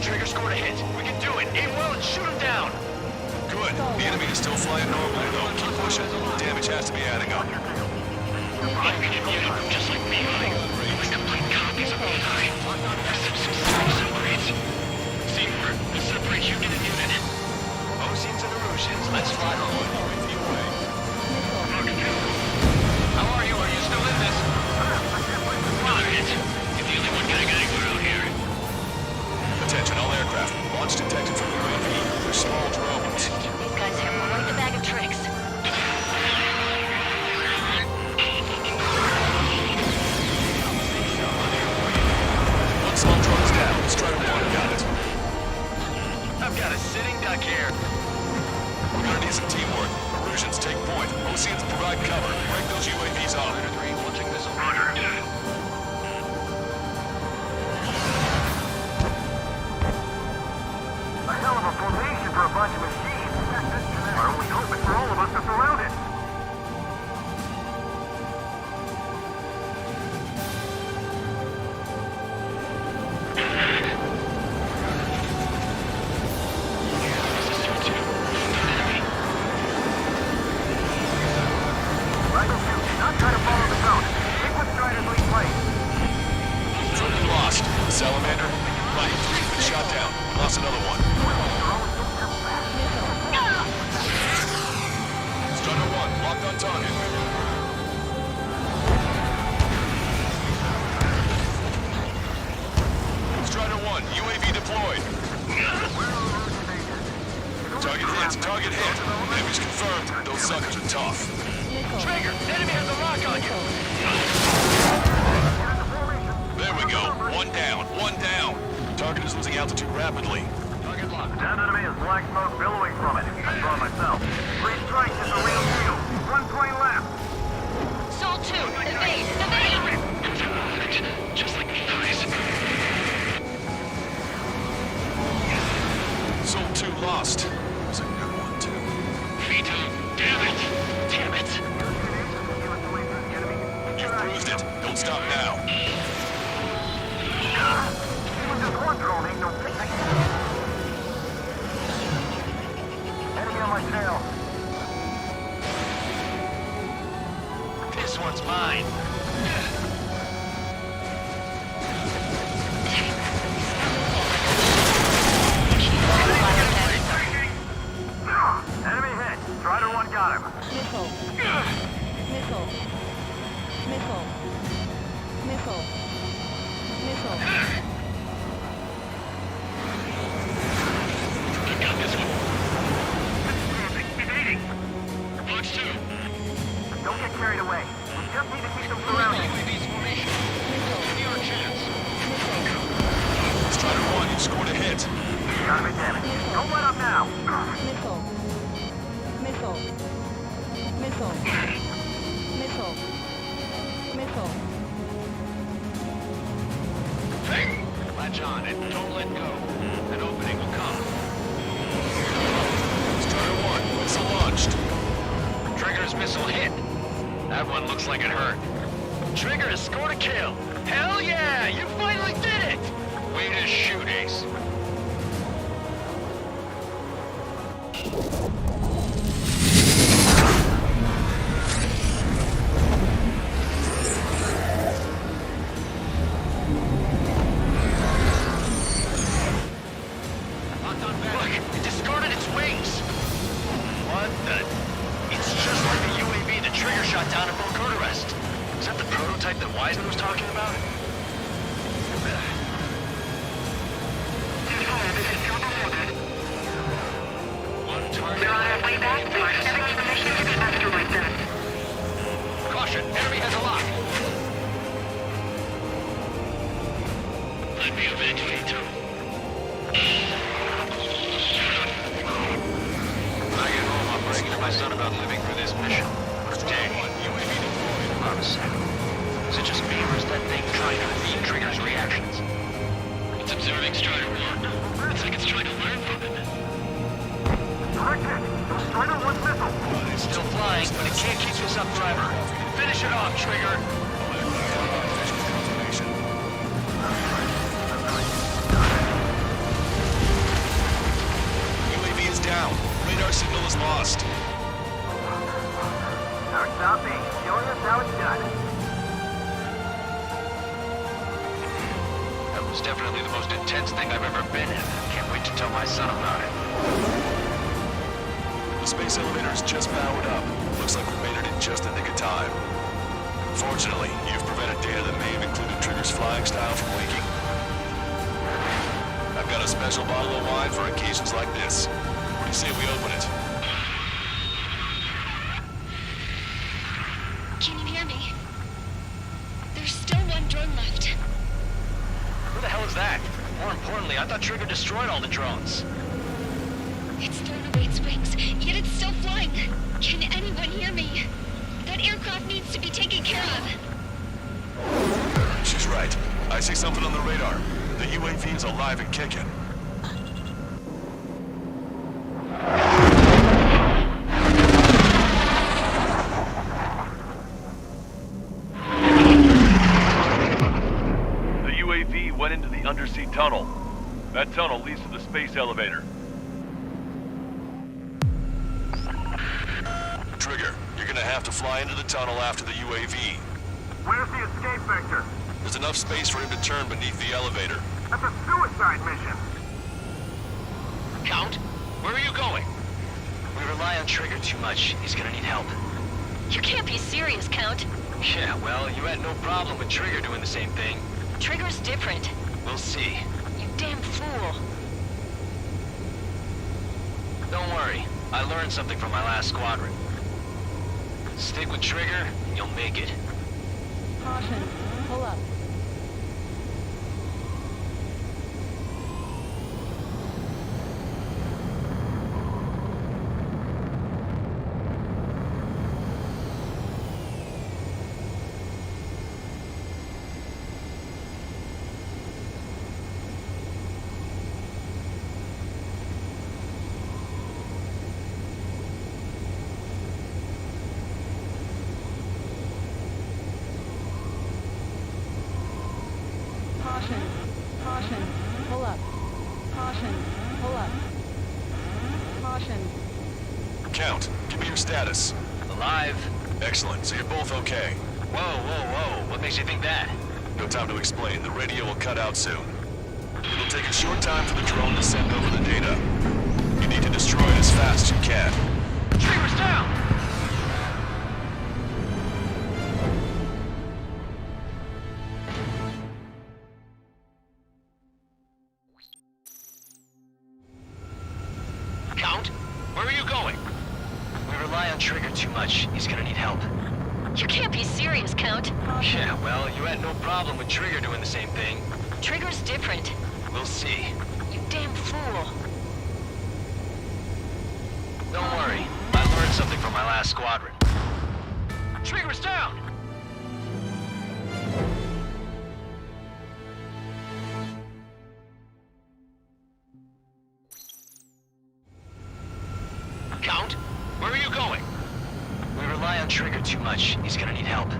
Trigger scored a hit. We can do it. Aim well and shoot him down. Good. The enemy is still flying normally, though. Keep pushing. Damage has to be adding up. Engineered just like Beehive. With complete copies of Beehive. Some serious upgrades. Seaford, we'll separate unit and unit. Oceans and Erusians, let's fly home. How are you? Are you still in this? Another hit. You're the only one getting anywhere out here. Attention, all aircraft. Launch detected from UAV. They're small drones. These guys have quite the bag of tricks. One small drone is down. Strider 1 got it. I've got a sitting duck here. We're gonna need some teamwork. Erusians take point. Oceans provide cover. Break those UAVs off. Strider 3, launching missile. A hell of a formation for a bunch of machines. Our only hope is for all of us to surround it. Rifle 2, do not try to follow the zone. Stick with Strider's lead plane. Drone lost. Salamander. Right. Been shot down. Lost another one. Strider 1, locked on target. Strider 1, UAV deployed. Target hit. Target hit. Damage confirmed. Those suckers are tough. Trigger, enemy has a lock on you. There we go. One down. One down. Target is losing altitude rapidly. Target locked. That enemy is black smoke billowing from it. I saw it myself. 3 strikes is a real deal. 1 plane left. Soul 2, evade! Evade! Just like Beehive. Soul 2 lost. Was a good one, too. Vito, damn it. Damn it. You've proved it. Don't stop now. Even just one drone ain't no picnic. Enemy on my tail. This one's mine. Enemy hit. Strider 1 got him. Missile. Missile. Missile. Missile. Missile. I got this one. Evading. Box 2. Don't get carried away. We just need to keep them surrounded. UAV's formation. Give me our chance. Strider 1, you scored a hit. Gotta be damn it. Don't let up now. Missile. Missile. Missile. Missile. Missile. Latch on and don't let go. An opening will come. Strider 1, missile launched. Trigger's missile hit. That one looks like it hurt. Trigger has scored a kill. Hell yeah! You finally did it! Way to shoot, Ace. Look, it discarded its wings. What the? It's just like the UAV the Trigger shot down at Bukarest. Is that the prototype that Wiseman was talking about? One target. We're on our way back. We're having permission to be asteroid zone. Caution, enemy has a lock. Let me evacuate too. When I get home, I'll break to my son about living through this mission. Strider 1, UAV deployed. Hold on a second. Is it just me, or is that thing trying to read Trigger's reactions? It's observing Strider 1. It's trying to learn from it. Direct hit. Strider 1's missile. But it's still flying. flying, but it can't keep us up forever. Finish it off, Trigger. UAV is down. Radar signal is lost. Our stopping. Showing us how it's done. That was definitely the most intense thing I've ever been in. Can't wait to tell my son about it. The space elevator is just powered up. Looks like we made it in just the nick of time. Fortunately, you've prevented data that may have included Trigger's flying style from leaking. I've got a special bottle of wine for occasions like this. What do you say we open it? Can you hear me? There's still one drone left. Who the hell is that? More importantly, I thought Trigger destroyed all the drones. It's thrown away its wings, yet it's still flying. Can anyone hear me? That aircraft needs to be taken care of. She's right. I see something on the radar. The UAV is alive and kicking. The UAV went into the undersea tunnel. That tunnel leads to the space elevator. Trigger, you're gonna have to fly into the tunnel after the UAV. Where's the escape vector? There's enough space for him to turn beneath the elevator. That's a suicide mission. Count, where are you going? We rely on Trigger too much. He's gonna need help. You can't be serious, Count. Yeah, well, you had no problem with Trigger doing the same thing. Trigger's different. We'll see. You damn fool. Don't worry. I learned something from my last squadron. Stick with Trigger, and you'll make it. Caution. Pull up. Caution. Caution. Pull up. Caution. Pull up. Caution. Count, give me your status. Alive. Excellent, so you're both okay. Whoa, whoa, whoa. What makes you think that? No time to explain. The radio will cut out soon. It'll take a short time for the drone to send over the data. You need to destroy it as fast as you can. Trigger's down! Count, where are you going? We rely on Trigger too much. He's gonna need help. You can't be serious, Count. Yeah, well, you had no problem with Trigger doing the same thing. Trigger's different. We'll see. You damn fool. Don't worry. I learned something from my last squadron. Trigger's down! Count, where are you going? We rely on Trigger too much. He's gonna need help.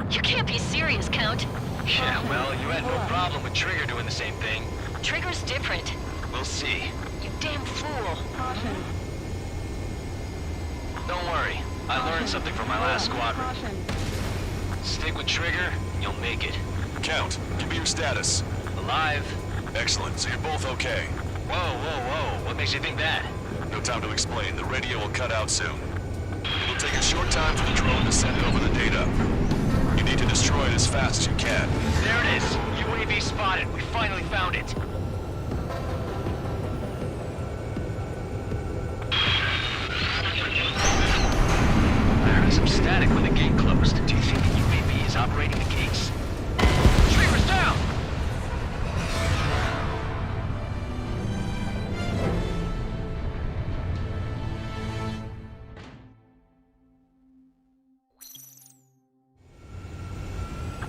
You can't be serious, Count. Yeah, well, you had no problem with Trigger doing the same thing. Trigger's different. We'll see. You damn fool. Caution. Don't worry. I learned something from my last squadron. Caution. Stick with Trigger, and you'll make it. Count, give me your status. Alive. Excellent, so you're both okay. Whoa, whoa, whoa. What makes you think that? No time to explain. The radio will cut out soon. It'll take a short time for the drone to send over the data. You need to destroy it as fast as you can. There it is. UAV spotted. We finally found it. I heard some static when the gate closed. Do you think the UAV is operating the gates? Trigger's down!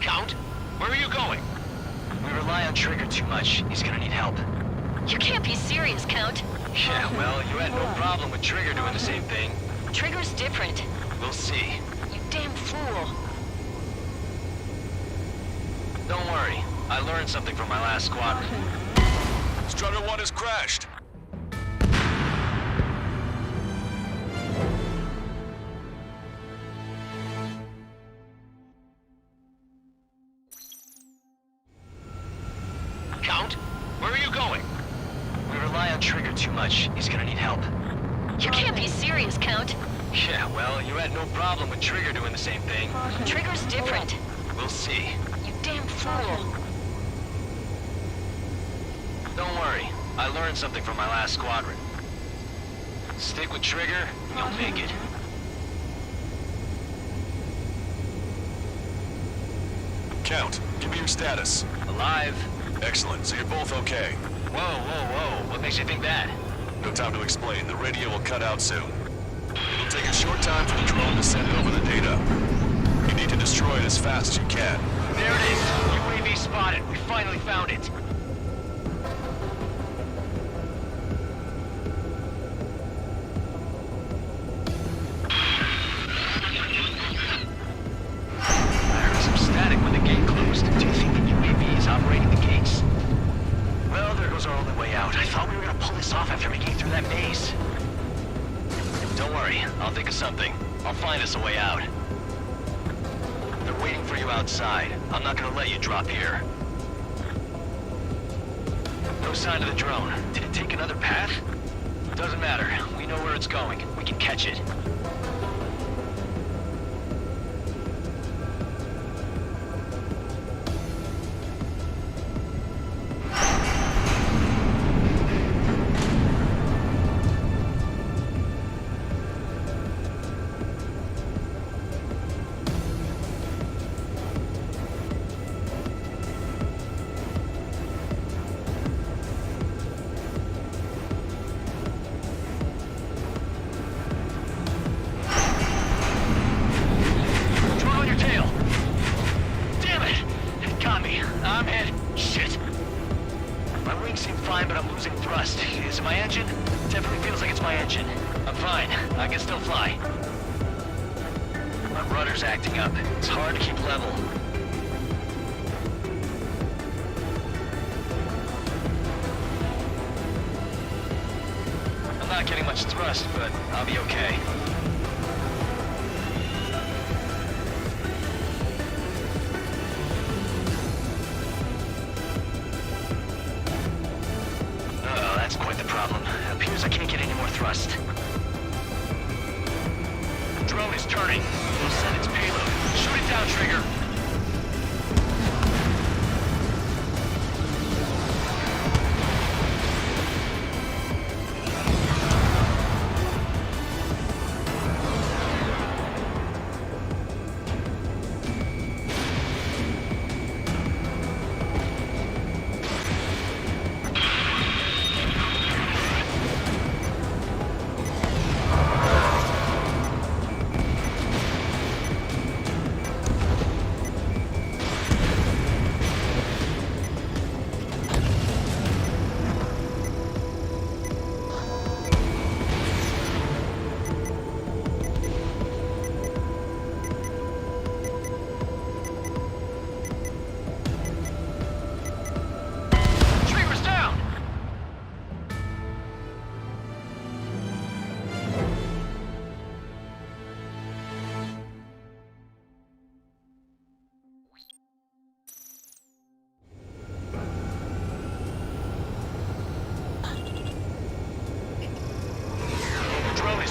Count, where are you going? We rely on Trigger too much. He's gonna need help. You can't be serious, Count. Yeah, well, you had no problem with Trigger doing the same thing. Trigger's different. We'll see. You damn fool! Don't worry. I learned something from my last squadron. Strutter 1 has crashed. Count, where are you going? We rely on Trigger too much. He's gonna need help. You can't be serious, Count. Yeah, well, you had no problem with Trigger doing the same thing. Trigger's different. We'll see. You damn fool. Don't worry. I learned something from my last squadron. Stick with Trigger, you'll make it. Count, give me your status. Alive. Excellent, so you're both okay. Whoa, whoa, whoa. What makes you think that? No time to explain. The radio will cut out soon. It'll take a short time for the drone to send over the data. You need to destroy it as fast as you can. There it is. UAV spotted. We finally found it. I heard some static when the gate closed. Do you think the UAV is operating the gates? Well, there goes our only way out. I thought we were gonna pull this off after making it through that maze. Don't worry. I'll think of something. I'll find us a way out. They're waiting for you outside. I'm not gonna let you drop here. No sign of the drone. Did it take another path? Doesn't matter. We know where it's going. We can catch it. Acting up. It's hard to keep level. I'm not getting much thrust, but I'll be okay. Uh-oh, that's quite the problem. It appears I can't get any more thrust. Drone is turning. We'll send its payload. Shoot it down, Trigger.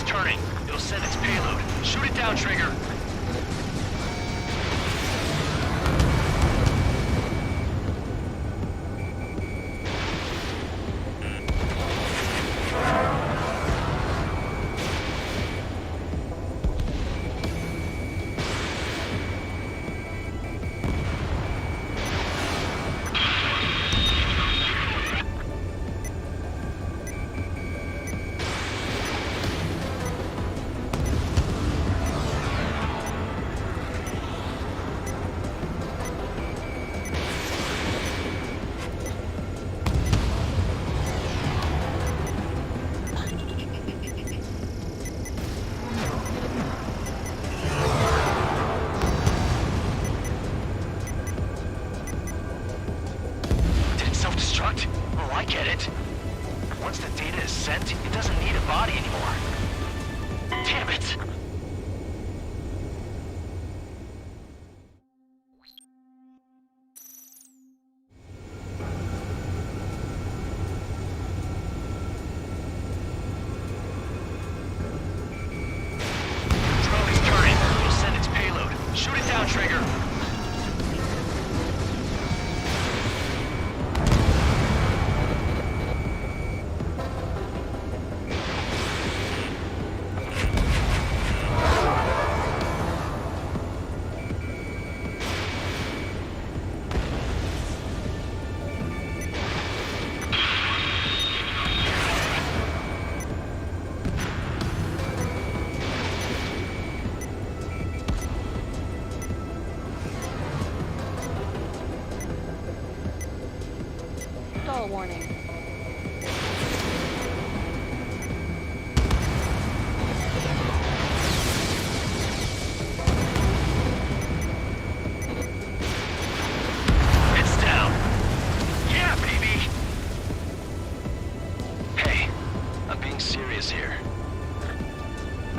Turning. It'll send its payload. Shoot it down, Trigger. down, Trigger. Stall warning. It's down. Yeah, baby. Hey, I'm being serious here.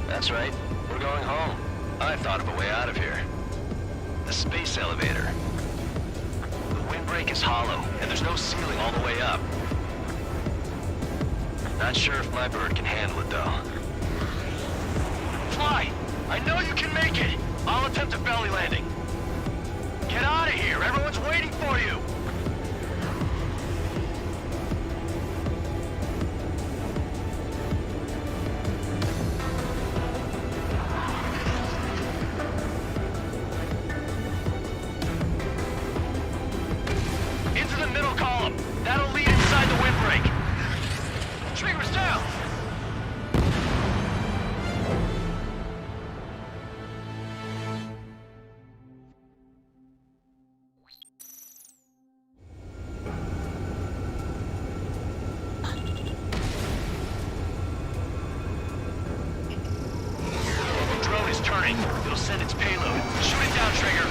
That's right. We're going home. I thought of a way out of here. The space elevator. The windbreak is hollow, and there's no ceiling all the way up. Not sure if my bird can handle it, though. Fly! I know you can make it! I'll attempt a belly landing. Get out of here! Everyone's waiting for you! Into the middle column. That'll lead inside the windbreak. Trigger's down! The drone is turning. It'll send its payload. Shoot it down, Trigger.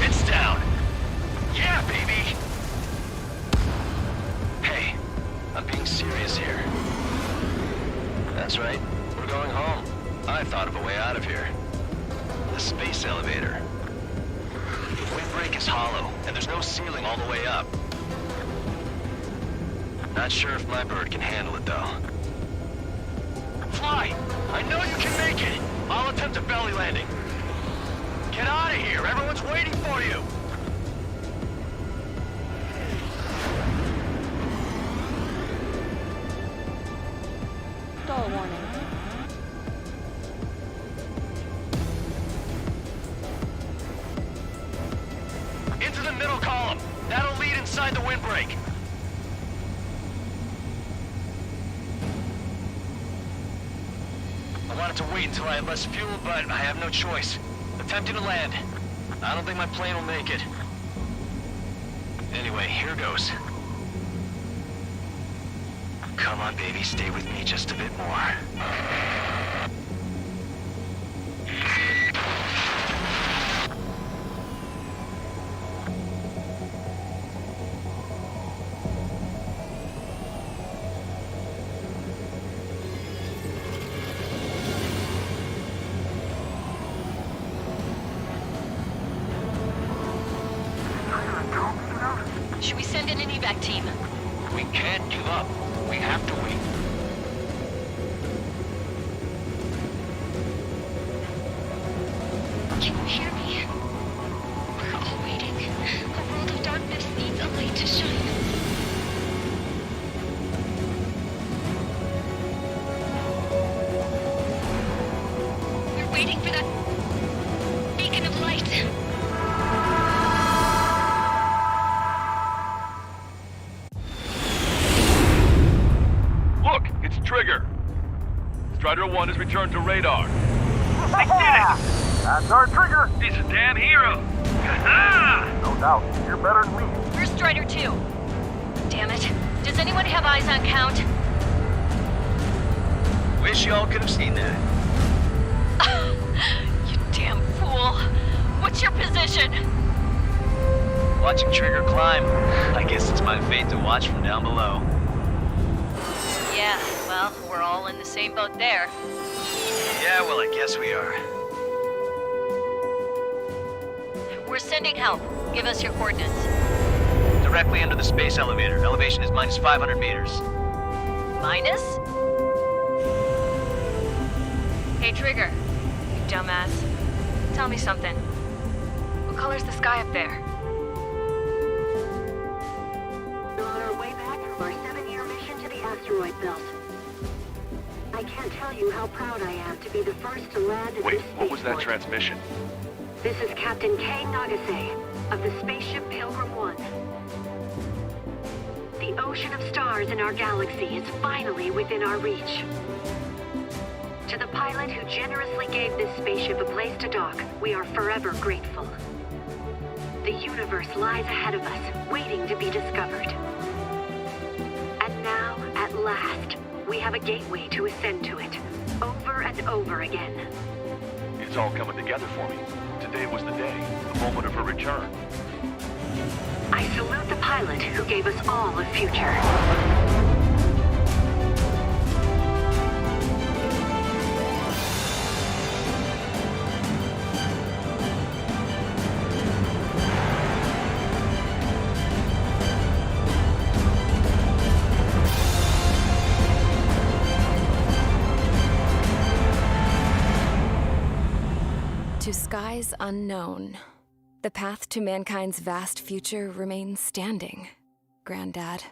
It's down. Yeah, baby. Hey, I'm being serious here. That's right. We're going home. I thought of a way out of here. The space elevator. The windbreak is hollow, and there's no ceiling all the way up. Not sure if my bird can handle it, though. Fly! I know you can make it! I'll attempt a belly landing. Get out of here! Everyone's waiting for you! Stall warning. Into the middle column. That'll lead inside the windbreak. I wanted to wait until I had less fuel, but I have no choice. Attempting to land. I don't think my plane will make it. Anyway, here goes. Come on, baby, stay with me just a bit more. Should we send in an evac team? We can't give up. We have to wait. Can you hear me? We're all waiting. A world of darkness needs a light to shine. We're waiting for that beacon of light. Look, it's Trigger. Strider 1 has returned to radar. They did it! That's our Trigger! He's a damn hero. No doubt. You're better than me. Where's Strider 2? Damn it. Does anyone have eyes on Count? Wish y'all could have seen that. You damn fool. What's your position? Watching Trigger climb. I guess it's my fate to watch from down below. Yeah, Well, we're all in the same boat there. Yeah, well, I guess we are. We're sending help. Give us your coordinates. Directly under the space elevator. Elevation is minus 500 meters. Minus? Hey, Trigger. You dumbass. Tell me something. What color's the sky up there? We're on our way back from our 7-year mission to the asteroid belt. I can't tell you how proud I am to be the first to land at Wait, this what was that spaceport. transmission? This is Captain Kay Nagase of the spaceship Pilgrim 1. The ocean of stars in our galaxy is finally within our reach. To the pilot who generously gave this spaceship a place to dock, we are forever grateful. The universe lies ahead of us, waiting to be discovered. And now, at last, we have a gateway to ascend to it, over and over again. It's all coming together for me. Today was the day, the moment of her return. I salute the pilot who gave us all a future. To skies unknown, the path to mankind's vast future remains standing, Granddad.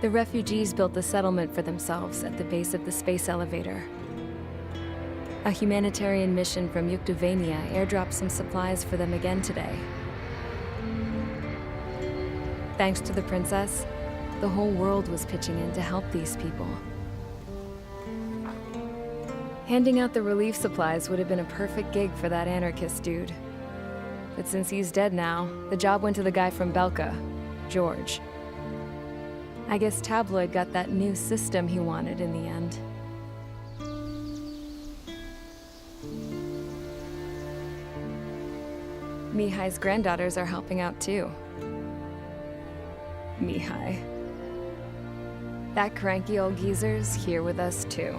The refugees built a settlement for themselves at the base of the space elevator. A humanitarian mission from Yuktovania airdropped some supplies for them again today. Thanks to the princess, the whole world was pitching in to help these people. Handing out the relief supplies would have been a perfect gig for that anarchist dude. But since he's dead now, the job went to the guy from Belka, George. I guess Tabloid got that new system he wanted in the end. Mihai's granddaughters are helping out too. Mihai. That cranky old geezer's here with us too.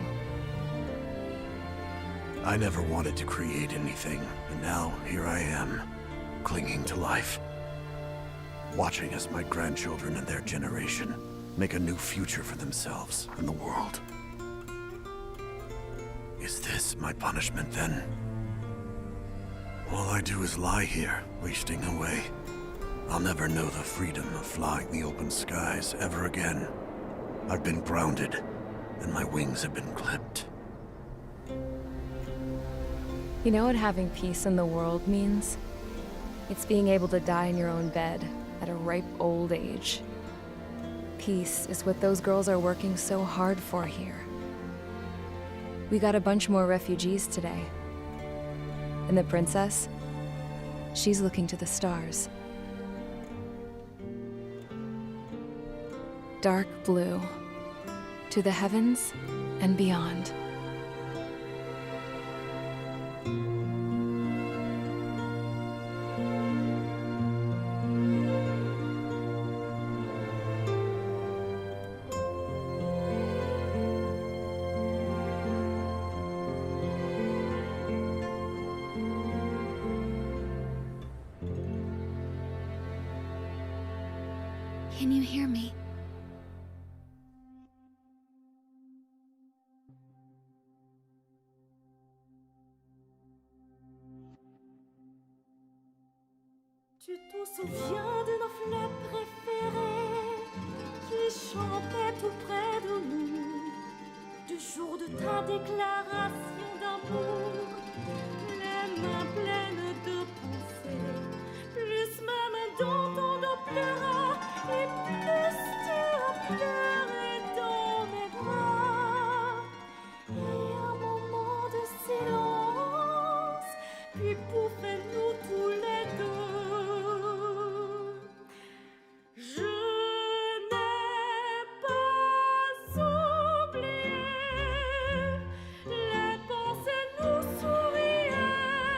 I never wanted to create anything, and now here I am, clinging to life. Watching as my grandchildren and their generation make a new future for themselves and the world. Is this my punishment then? All I do is lie here, wasting away. I'll never know the freedom of flying the open skies ever again. I've been grounded, and my wings have been clipped. You know what having peace in the world means? It's being able to die in your own bed at a ripe old age. Peace is what those girls are working so hard for here. We got a bunch more refugees today. And the princess? She's looking to the stars. Dark blue, to the heavens and beyond. Can you hear me? Tu te souviens de nos fleurs préférées qui chantaient tout près de nous, du jour de ta déclaration d'amour, les mains pleines de pensées, plus même dans ton dos pleura, et plus tu as pleuré dans mes bras. Et un moment de silence, puis pouffez-nous tous les deux. Je n'ai pas oublié, les pensées nous souriaient,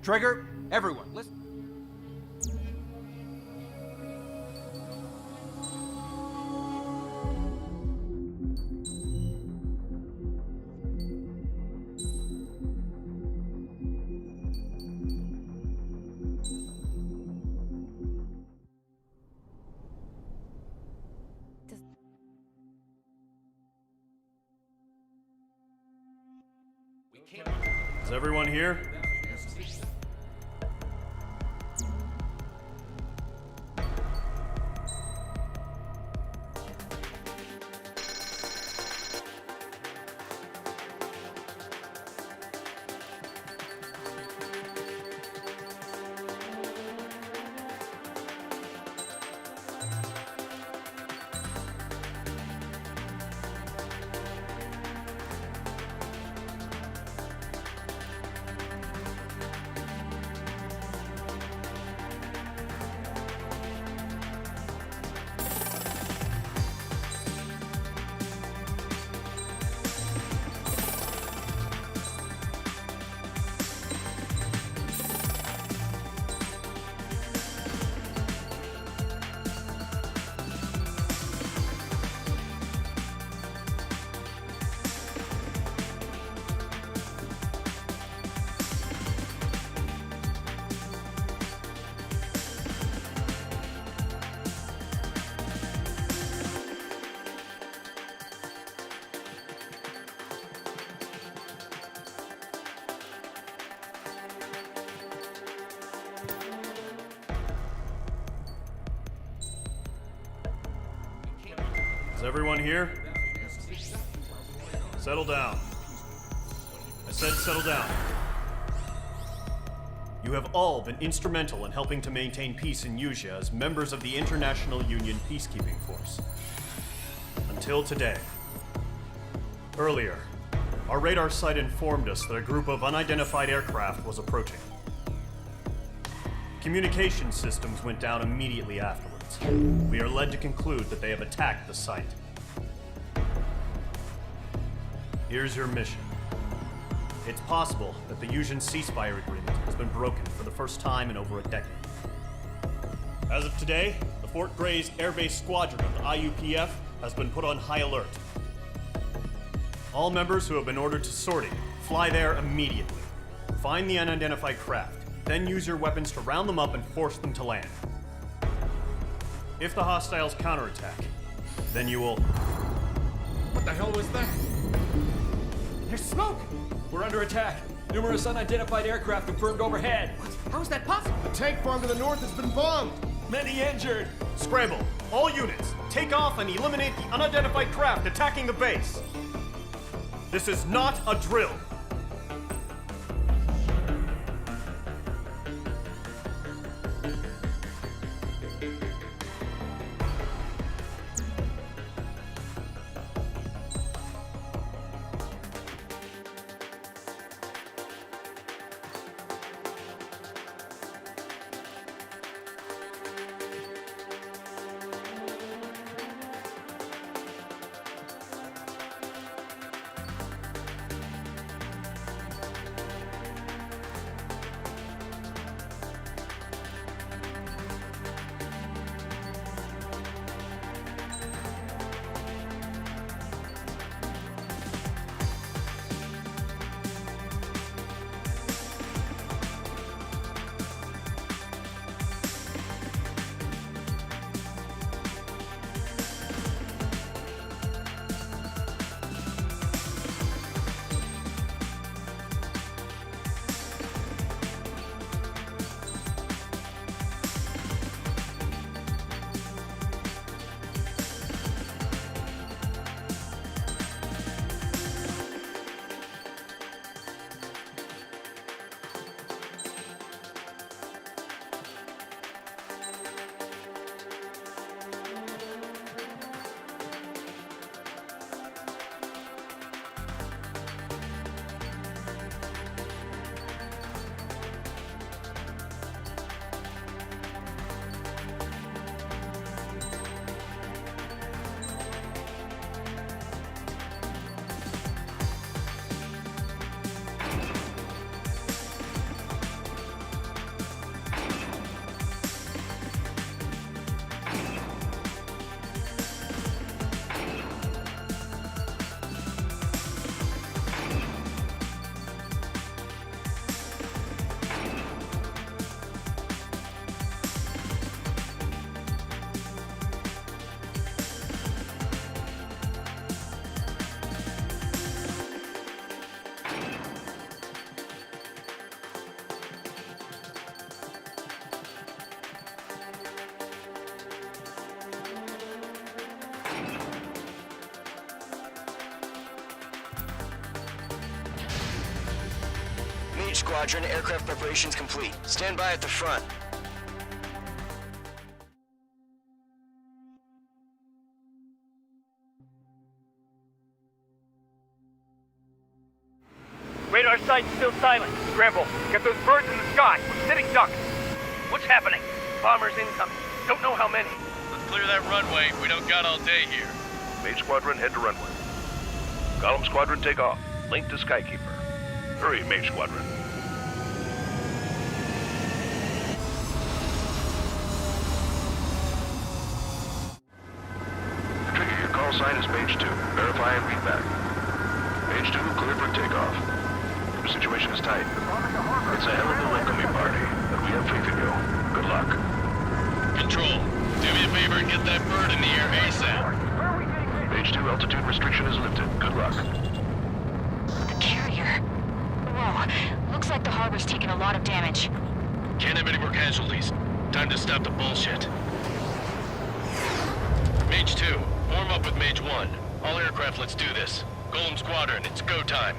Trigger, everyone, listen. Is everyone here? Is everyone here? Settle down. I said settle down. You have all been instrumental in helping to maintain peace in Usea as members of the International Union Peacekeeping Force. Until today. Earlier, our radar site informed us that a group of unidentified aircraft was approaching. Communication systems went down immediately afterwards. We are led to conclude that they have attacked the site. Here's your mission. It's possible that the Usian ceasefire agreement has been broken for the first time in over a decade. As of today, the Fort Grays Air Base Squadron of the IUPF has been put on high alert. All members who have been ordered to sortie, fly there immediately. Find the unidentified craft, then use your weapons to round them up and force them to land. If the hostiles counterattack, then you will... What the hell was that? There's smoke! We're under attack. Numerous unidentified aircraft confirmed overhead. What? How is that possible? The tank farm to the north has been bombed! Many injured! Scramble! All units, take off and eliminate the unidentified craft attacking the base! This is not a drill! Mage Squadron, aircraft preparations complete. Stand by at the front. Radar site's still silent. Scramble. Get those birds in the sky. We're sitting ducks. What's happening? Bombers incoming. Don't know how many. Let's clear that runway. We don't got all day here. Mage Squadron, head to runway. Golem Squadron, take off. Link to Skykeeper. Hurry, Mage Squadron. Trigger, your call sign is Mage 2. Verify and read back. Mage 2, clear for takeoff. The situation is tight. It's a hell of a welcoming party, but we have faith in you. Good luck. Control, do me a favor and get that bird in the air ASAP. Mage 2, altitude restriction is lifted. Good luck. The carrier. Whoa, looks like the harbor's taken a lot of damage. Can't have any more casualties. Time to stop the bullshit. Mage 2, form up with Mage 1. All aircraft, let's do this. Golem Squadron, it's go time.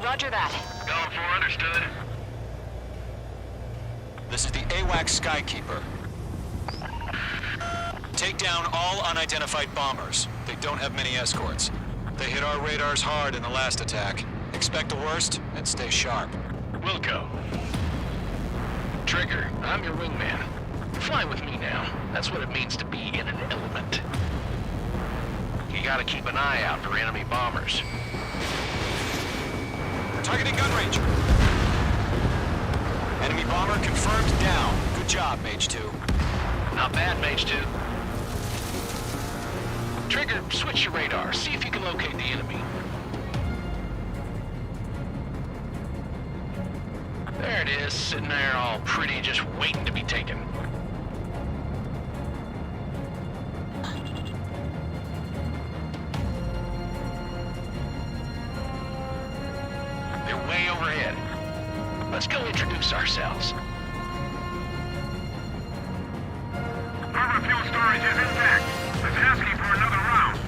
Roger that. Golem 4, understood. This is the AWAC Skykeeper. Take down all unidentified bombers. They don't have many escorts. They hit our radars hard in the last attack. Expect the worst and stay sharp. Wilco. Trigger, I'm your wingman. Fly with me now. That's what it means to be in an element. You gotta keep an eye out for enemy bombers. Targeting gun range. Enemy bomber confirmed down. Good job, Mage 2. Not bad, Mage 2. Trigger, switch your radar. See if you can locate the enemy. There it is, sitting there all pretty, just waiting to be taken. They're way overhead. Let's go introduce ourselves. Harbor fuel storage is intact. It's asking for another round.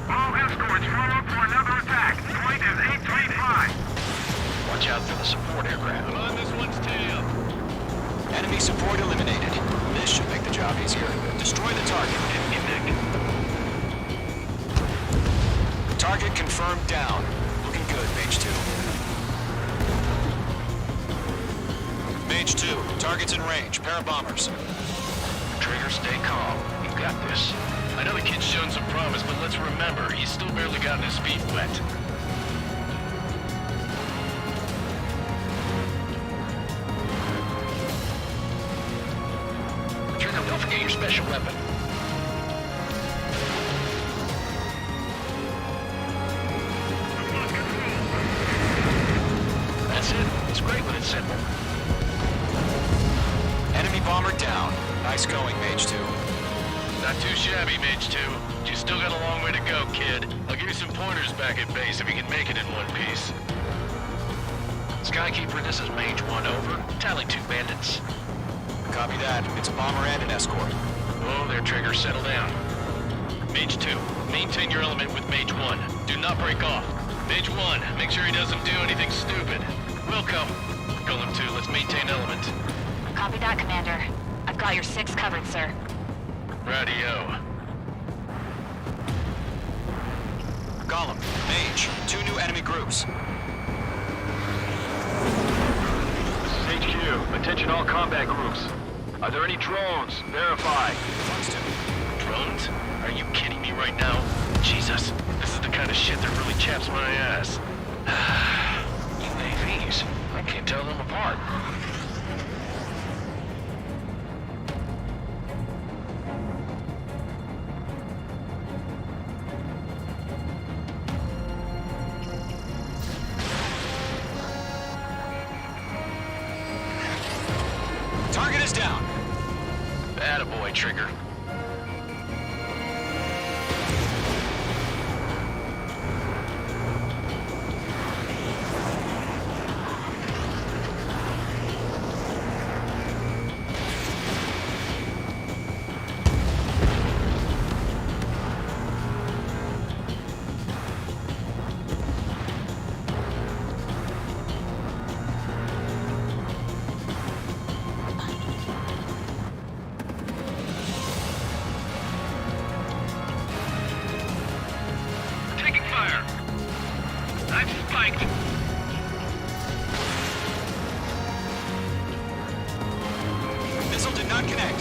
All escorts form up for another attack. Point is 835. Watch out for the support aircraft. I'm on this one's tail. Enemy support eliminated. This should make the job easier. Destroy the target. Target confirmed down. Looking good, Mage 2. Mage 2, target's in range. Pair of bombers. Trigger, stay calm. You've got this. I know the kid's shown some promise, but let's remember, he's still barely gotten his feet wet. Trigger, don't forget your special weapon. That's it. It's great when it's simple. Enemy bomber down. Nice going, Mage 2. Not too shabby, Mage 2. You still got a long way to go, kid. I'll give you some pointers back at base if you can make it in one piece. Skykeeper, this is Mage 1, over. Tally 2 bandits. Copy that. It's a bomber and an escort. Oh, there, Trigger. Settle down. Mage 2, maintain your element with Mage 1. Do not break off. Mage 1, make sure he doesn't do anything stupid. Wilco. Golem 2, let's maintain element. Copy that, Commander. I've got your 6 covered, sir. Radio. Golem, Mage, 2 new enemy groups. This is HQ. Attention all combat groups. Are there any drones? Verify. Drones? Are you kidding me right now? Jesus, this is the kind of shit that really chaps my ass. UAVs. I can't tell them apart. Target is down. Attaboy, Trigger. Spiked! Missile did not connect.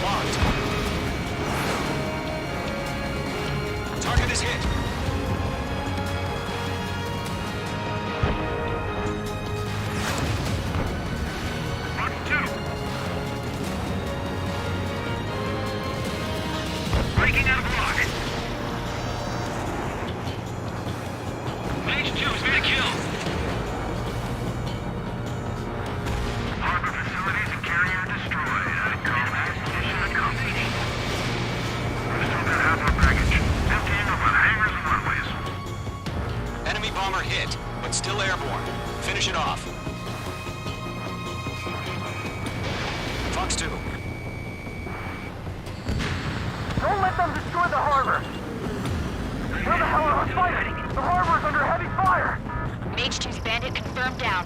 Locked. Target is hit. Mark 2! Breaking out of lock! Mage 2's made a kill! Harbor facilities and carrier destroyed. I call that mission accomplished. We still got half our baggage. Emptying up on hangars and runways. Enemy bomber hit, but still airborne. Finish it off. Fox 2. Don't let them destroy the harbor! Where the hell are we fighting? The harbor's under heavy fire! Mage 2's bandit confirmed down.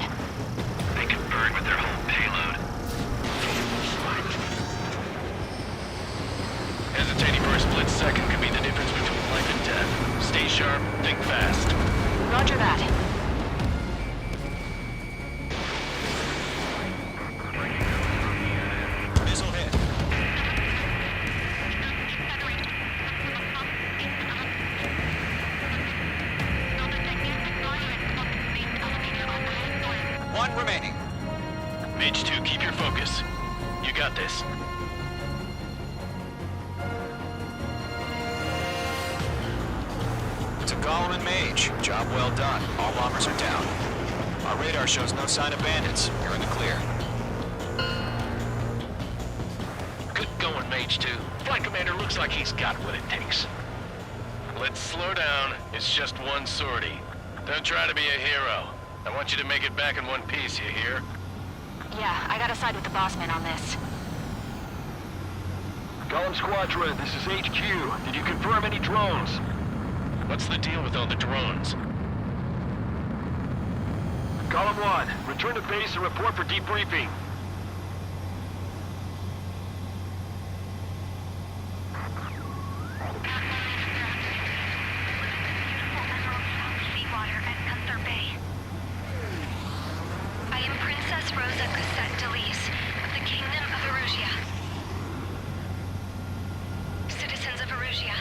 They can burn with their whole payload. Hesitating for a split second could be the difference between life and death. Stay sharp, think fast. Roger that. Missile hit. One remaining. Mage 2, keep your focus. You got this. To Golem and Mage, job well done. All bombers are down. Our radar shows no sign of bandits. You're in the clear. Good going, Mage 2. Flight Commander looks like he's got what it takes. Let's slow down. It's just one sortie. Don't try to be a hero. I want you to make it back in one piece, you hear? Yeah, I gotta side with the boss man on this. Golem Squadron, this is HQ. Did you confirm any drones? What's the deal with all the drones? Golem 1, return to base and report for debriefing. I am Princess Rosa Cassette Delise of the Kingdom of Erusia. Citizens of Erusia.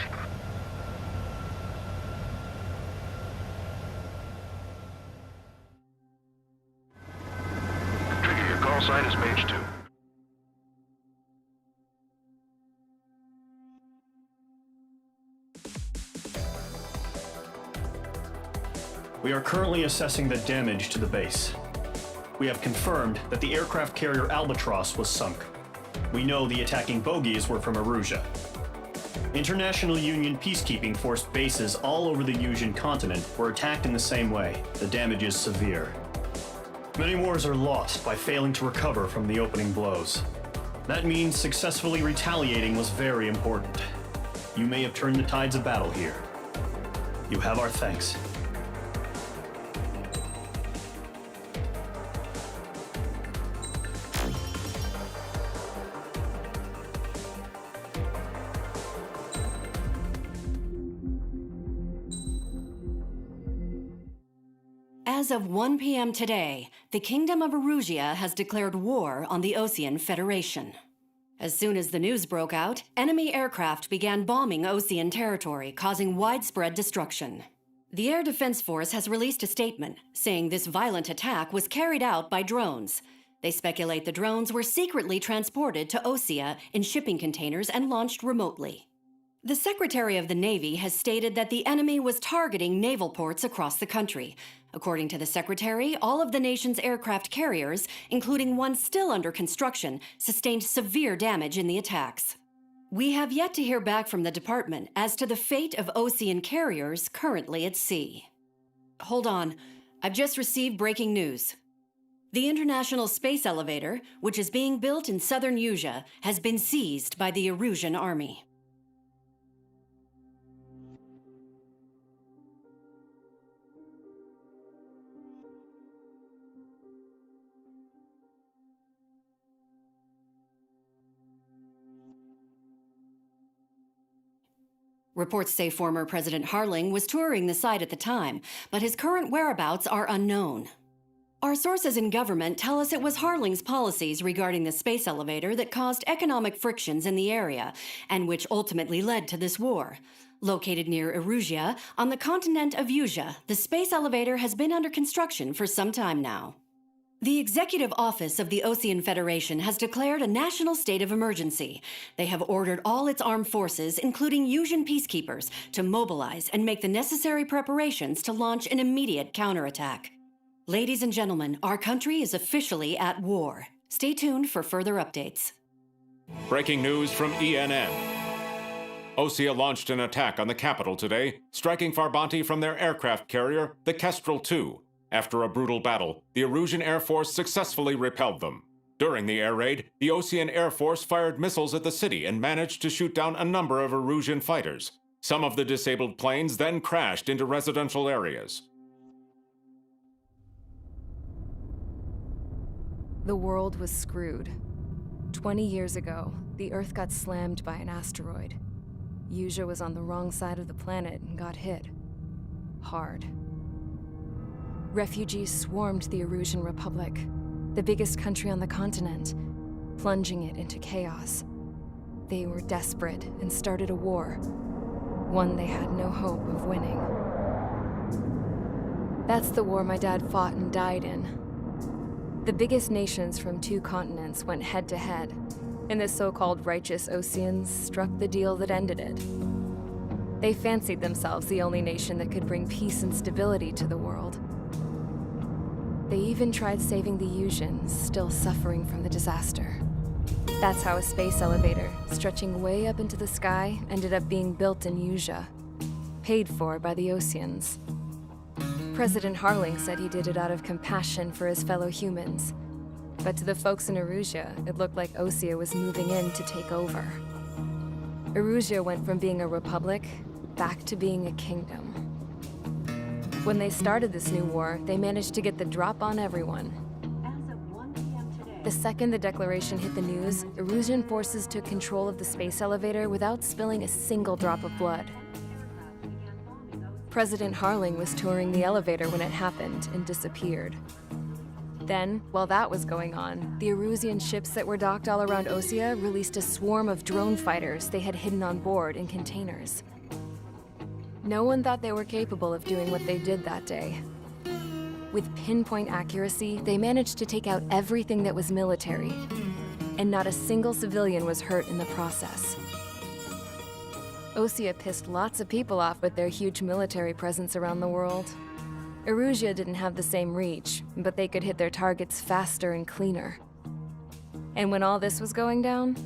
Trigger, your call sign is Mage 2. We are currently assessing the damage to the base. We have confirmed that the aircraft carrier Albatross was sunk. We know the attacking bogies were from Erusia. International Union peacekeeping force bases all over the Yusian continent were attacked in the same way. The damage is severe. Many wars are lost by failing to recover from the opening blows. That means successfully retaliating was very important. You may have turned the tides of battle here. You have our thanks. As of 1 p.m. today, the Kingdom of Erusia has declared war on the Osean Federation. As soon as the news broke out, enemy aircraft began bombing Osean territory, causing widespread destruction. The Air Defense Force has released a statement saying this violent attack was carried out by drones. They speculate the drones were secretly transported to Osea in shipping containers and launched remotely. The Secretary of the Navy has stated that the enemy was targeting naval ports across the country. According to the Secretary, all of the nation's aircraft carriers, including one still under construction, sustained severe damage in the attacks. We have yet to hear back from the department as to the fate of Osean carriers currently at sea. Hold on, I've just received breaking news. The International Space Elevator, which is being built in southern Yusia, has been seized by the Erusian army. Reports say former President Harling was touring the site at the time, but his current whereabouts are unknown. Our sources in government tell us it was Harling's policies regarding the space elevator that caused economic frictions in the area, and which ultimately led to this war. Located near Erusia, on the continent of Usia, the space elevator has been under construction for some time now. The Executive Office of the Osean Federation has declared a national state of emergency. They have ordered all its armed forces, including Usian peacekeepers, to mobilize and make the necessary preparations to launch an immediate counterattack. Ladies and gentlemen, our country is officially at war. Stay tuned for further updates. Breaking news from ENN. Osea launched an attack on the capital today, striking Farbanti from their aircraft carrier, the Kestrel II. After a brutal battle, the Erusian Air Force successfully repelled them. During the air raid, the Osean Air Force fired missiles at the city and managed to shoot down a number of Erusian fighters. Some of the disabled planes then crashed into residential areas. The world was screwed. 20 years ago, the Earth got slammed by an asteroid. Usia was on the wrong side of the planet and got hit. Hard. Refugees swarmed the Erusian Republic, the biggest country on the continent, plunging it into chaos. They were desperate and started a war, one they had no hope of winning. That's the war my dad fought and died in. The biggest nations from 2 continents went head-to-head, and the so-called righteous Oseans struck the deal that ended it. They fancied themselves the only nation that could bring peace and stability to the world. They even tried saving the Usians, still suffering from the disaster. That's how a space elevator, stretching way up into the sky, ended up being built in Usia, paid for by the Oseans. President Harling said he did it out of compassion for his fellow humans. But to the folks in Erusia, it looked like Osea was moving in to take over. Erusia went from being a republic back to being a kingdom. When they started this new war, they managed to get the drop on everyone. The second the declaration hit the news, Erusian forces took control of the space elevator without spilling a single drop of blood. President Harling was touring the elevator when it happened and disappeared. Then, while that was going on, the Erusian ships that were docked all around Osea released a swarm of drone fighters they had hidden on board in containers. No one thought they were capable of doing what they did that day. With pinpoint accuracy, they managed to take out everything that was military, and not a single civilian was hurt in the process. Osea pissed lots of people off with their huge military presence around the world. Erusia didn't have the same reach, but they could hit their targets faster and cleaner. And when all this was going down,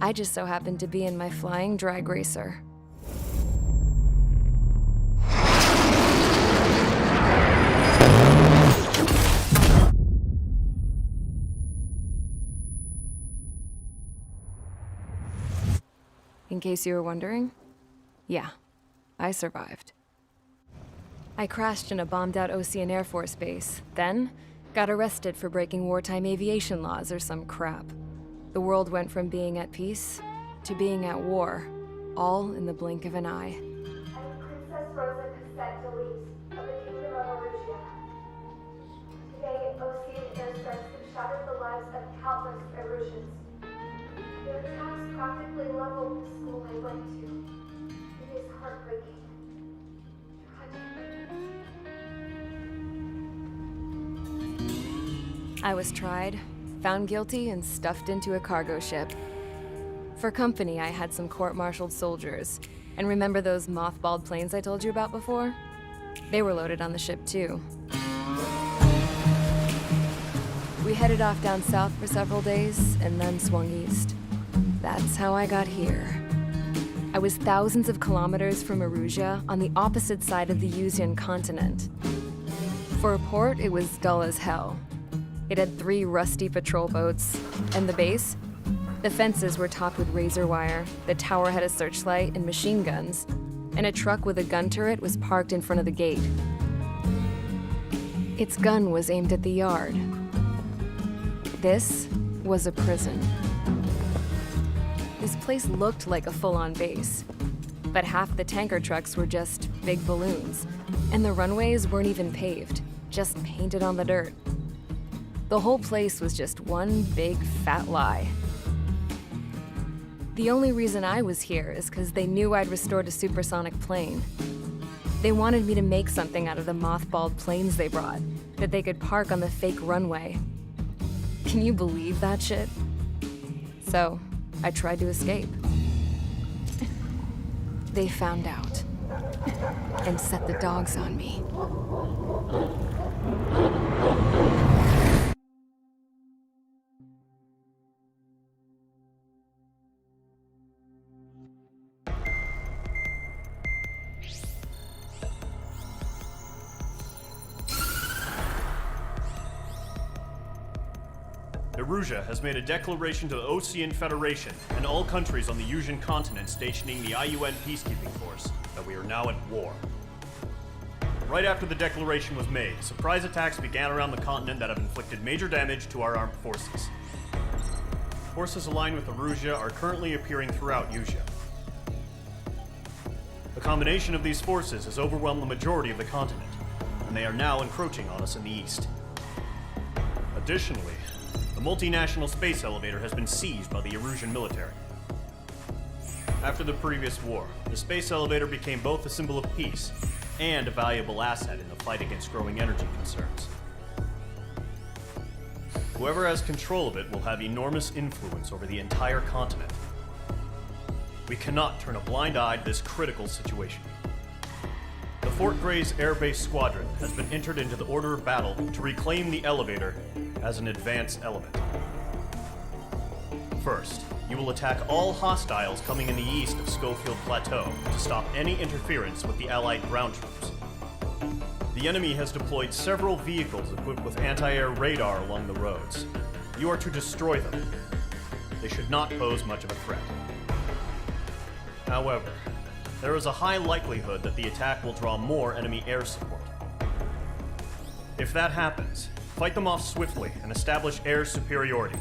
I just so happened to be in my flying drag racer. In case you were wondering, yeah, I survived. I crashed in a bombed-out Osean Air Force base, then got arrested for breaking wartime aviation laws or some crap. The world went from being at peace to being at war, all in the blink of an eye. Princess Rosa Cassette Delete of the Kingdom of Erusia. Today, Osean airstrikes have shattered the lives of countless Erusians. Their attacks practically leveled the school I went to. It is heartbreaking. I was tried, found guilty, and stuffed into a cargo ship. For company, I had some court-martialed soldiers. And remember those mothballed planes I told you about before? They were loaded on the ship, too. We headed off down south for several days, and then swung east. That's how I got here. I was thousands of kilometers from Erusia, on the opposite side of the Usian continent. For a port, it was dull as hell. It had 3 rusty patrol boats, and the base? The fences were topped with razor wire, the tower had a searchlight and machine guns, and a truck with a gun turret was parked in front of the gate. Its gun was aimed at the yard. This was a prison. This place looked like a full-on base, but half the tanker trucks were just big balloons, and the runways weren't even paved, just painted on the dirt. The whole place was just one big fat lie. The only reason I was here is because they knew I'd restored a supersonic plane. They wanted me to make something out of the mothballed planes they brought, that they could park on the fake runway. Can you believe that shit? So, I tried to escape. They found out and set the dogs on me. Erusia has made a declaration to the Osean Federation and all countries on the Yusian continent stationing the IUN peacekeeping force that we are now at war. Right after the declaration was made, surprise attacks began around the continent that have inflicted major damage to our armed forces. Forces aligned with Erusia are currently appearing throughout Yusia. The combination of these forces has overwhelmed the majority of the continent, and they are now encroaching on us in the east. Additionally, the multinational space elevator has been seized by the Erusian military. After the previous war, the space elevator became both a symbol of peace and a valuable asset in the fight against growing energy concerns. Whoever has control of it will have enormous influence over the entire continent. We cannot turn a blind eye to this critical situation. The Fort Gray's Air Base Squadron has been entered into the order of battle to reclaim the elevator as an advance element. First, you will attack all hostiles coming in the east of Schofield Plateau to stop any interference with the Allied ground troops. The enemy has deployed several vehicles equipped with anti-air radar along the roads. You are to destroy them. They should not pose much of a threat. However, there is a high likelihood that the attack will draw more enemy air support. If that happens, fight them off swiftly and establish air superiority.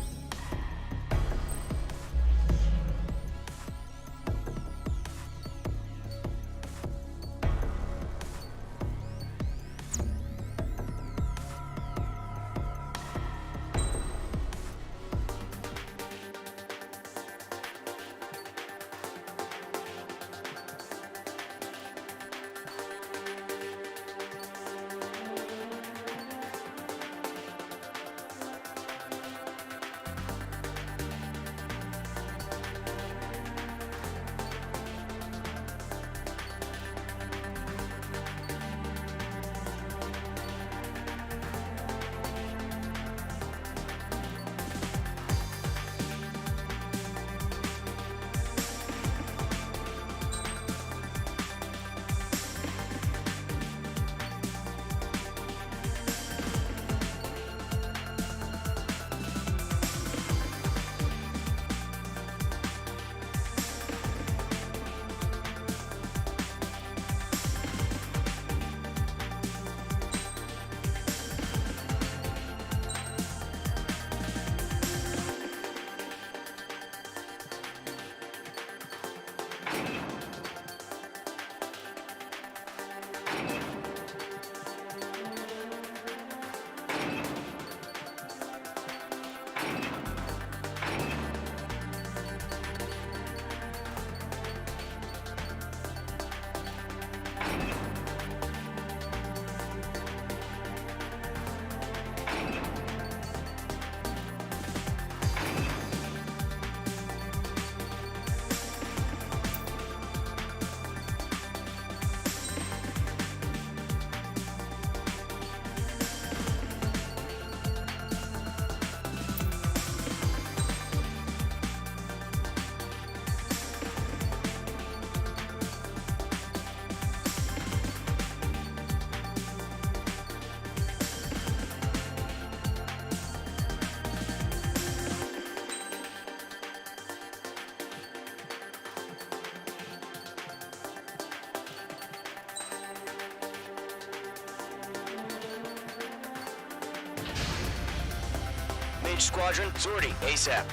Mage Squadron, sortie, ASAP.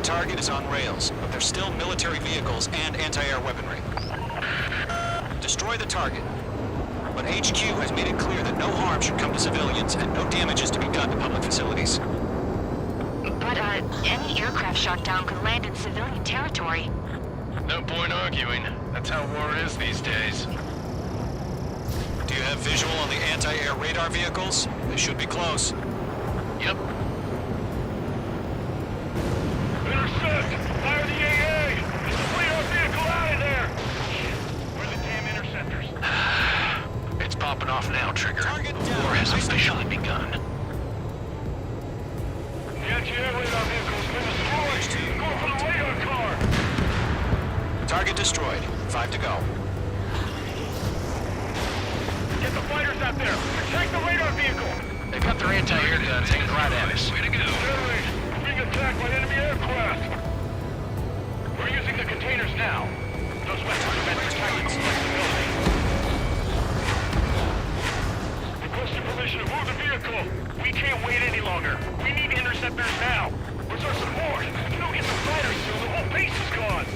target is on rails, but there's still military vehicles and anti-air weaponry. Destroy the target. But HQ has made it clear that no harm should come to civilians and no damage is to be done to public facilities. But, any aircraft shot down could land in civilian territory. No point arguing. That's how war is these days. Do you have visual on the anti-air radar vehicles? They should be close. Yep. Intercept! Fire the AA! Get the radar vehicle out of there! Where are the damn interceptors? It's popping off now, Trigger. War has officially begun. The anti-air radar vehicle's been destroyed! Go for the radar car! Target destroyed. 5 to go. Get the fighters out there! Protect the radar vehicle! They got their anti-air guns aimed right at us. Way to go! Generate! We're being attacked by enemy aircraft! We're using the containers now. Those weapons are meant for tactical flexibility. Requesting permission to move the vehicle! We can't wait any longer! We need interceptors now! Where's our support? If we don't get the fighters soon, the whole base is gone!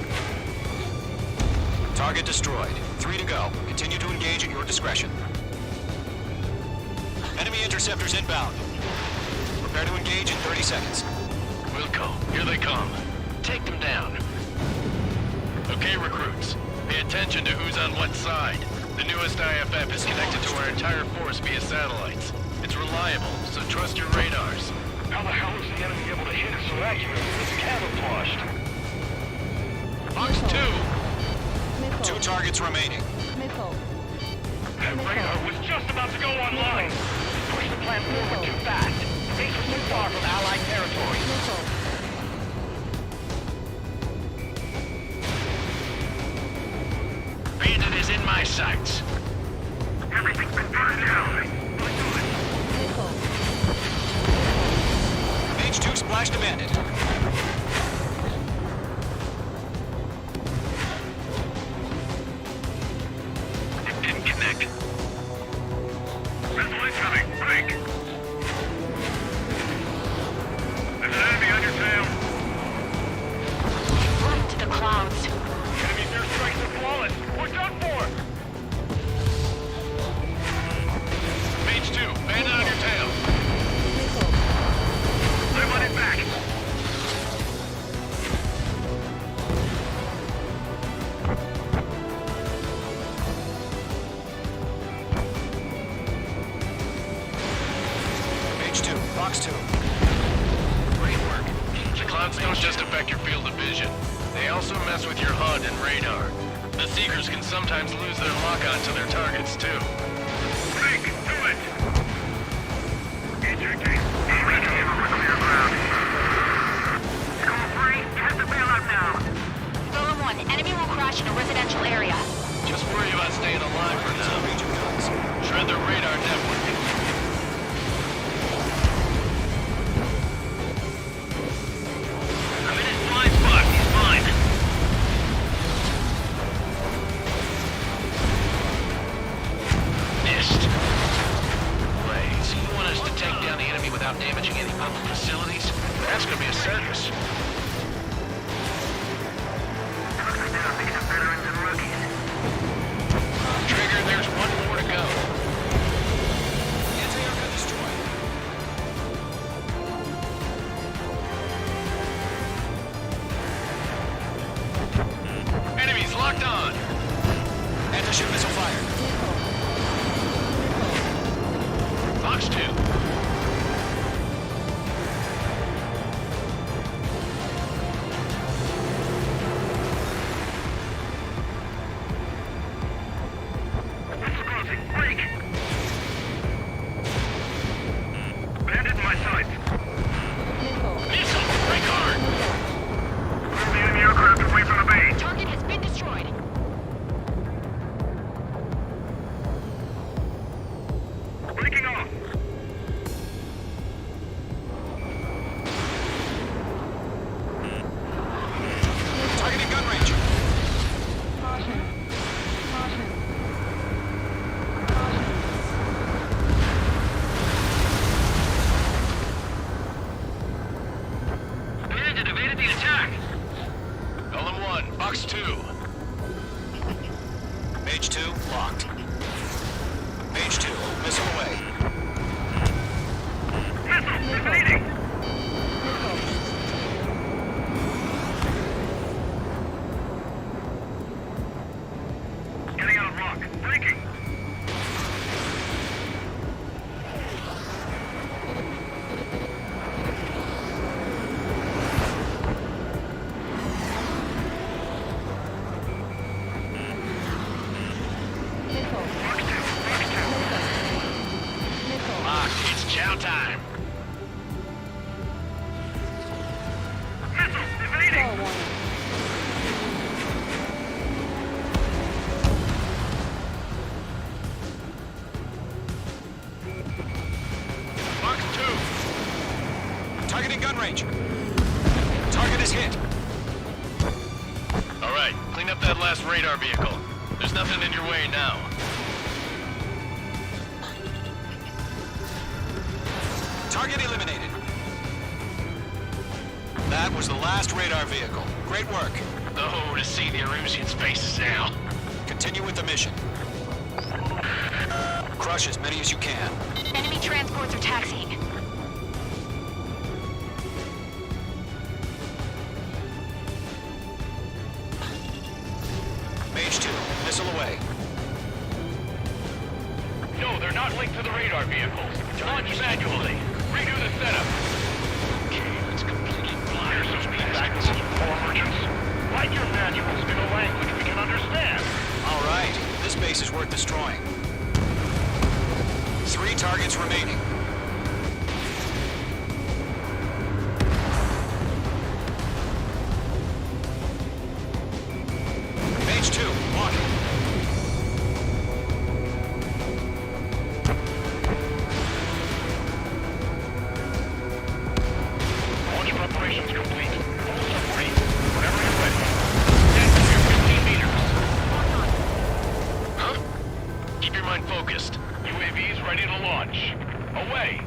Target destroyed. 3 to go. Continue to engage at your discretion. Enemy interceptors inbound. Prepare to engage in 30 seconds. Wilco, here they come. Take them down. Okay, recruits. Pay attention to who's on what side. The newest IFF is connected to our entire force via satellites. It's reliable, so trust your radars. How the hell is the enemy able to hit us so accurately? It's camouflaged. Box 2! 2 targets remaining. Missile. That radar was just about to go online. Push the plan forward too fast. Base was too far from Allied territory. Bandit is in my sights. Everything's been burned down. Mage 2 splashed a bandit. Didn't connect. Missile incoming. Break. There's an enemy on your tail. Fly into the clouds. Enemy's airstrikes are flawless. We're done for. Mage 2, bandit on your tail. I want it back. Mage 2, box 2. Great work. The clouds don't just affect your field of vision. They also mess with your HUD and radar. The Seekers can sometimes lose their lock-on to their targets, too. Break. Do it. Ejecting. We're clear ground. Call 3. Get the bailout now. Golem 1, enemy will crash in a residential area. Just worry about staying alive for now. Shred their radar network. I'm in his blind spot. He's mine. Missed. Blaze, you want us to take down the enemy without damaging any public facilities? That's gonna be a circus. Trigger, there's one more to go. Anti-air gun destroyed. Enemies locked on. Anti-ship missile fired. Box 2. Chow time. Box 2. Targeting gun range. Target is hit. All right, clean up that last radar vehicle. There's nothing in your way now. Target eliminated. That was the last radar vehicle. Great work. Oh, to see the Erusians' faces now. Continue with the mission. Crush as many as you can. Enemy transports are taxiing. Mage 2, missile away. No, they're not linked to the radar vehicles. Launch manually. Redo the setup. Okay, that's completely blind. Here's some feedback from merchants. Write your manuals in a language we can understand. All right, this base is worth destroying. 3 targets remaining. Mage 2, walking. Launch preparations complete. All submarine. Whenever you're ready. Get to 15 meters. Huh? Keep your mind focused. UAVs ready to launch. Away.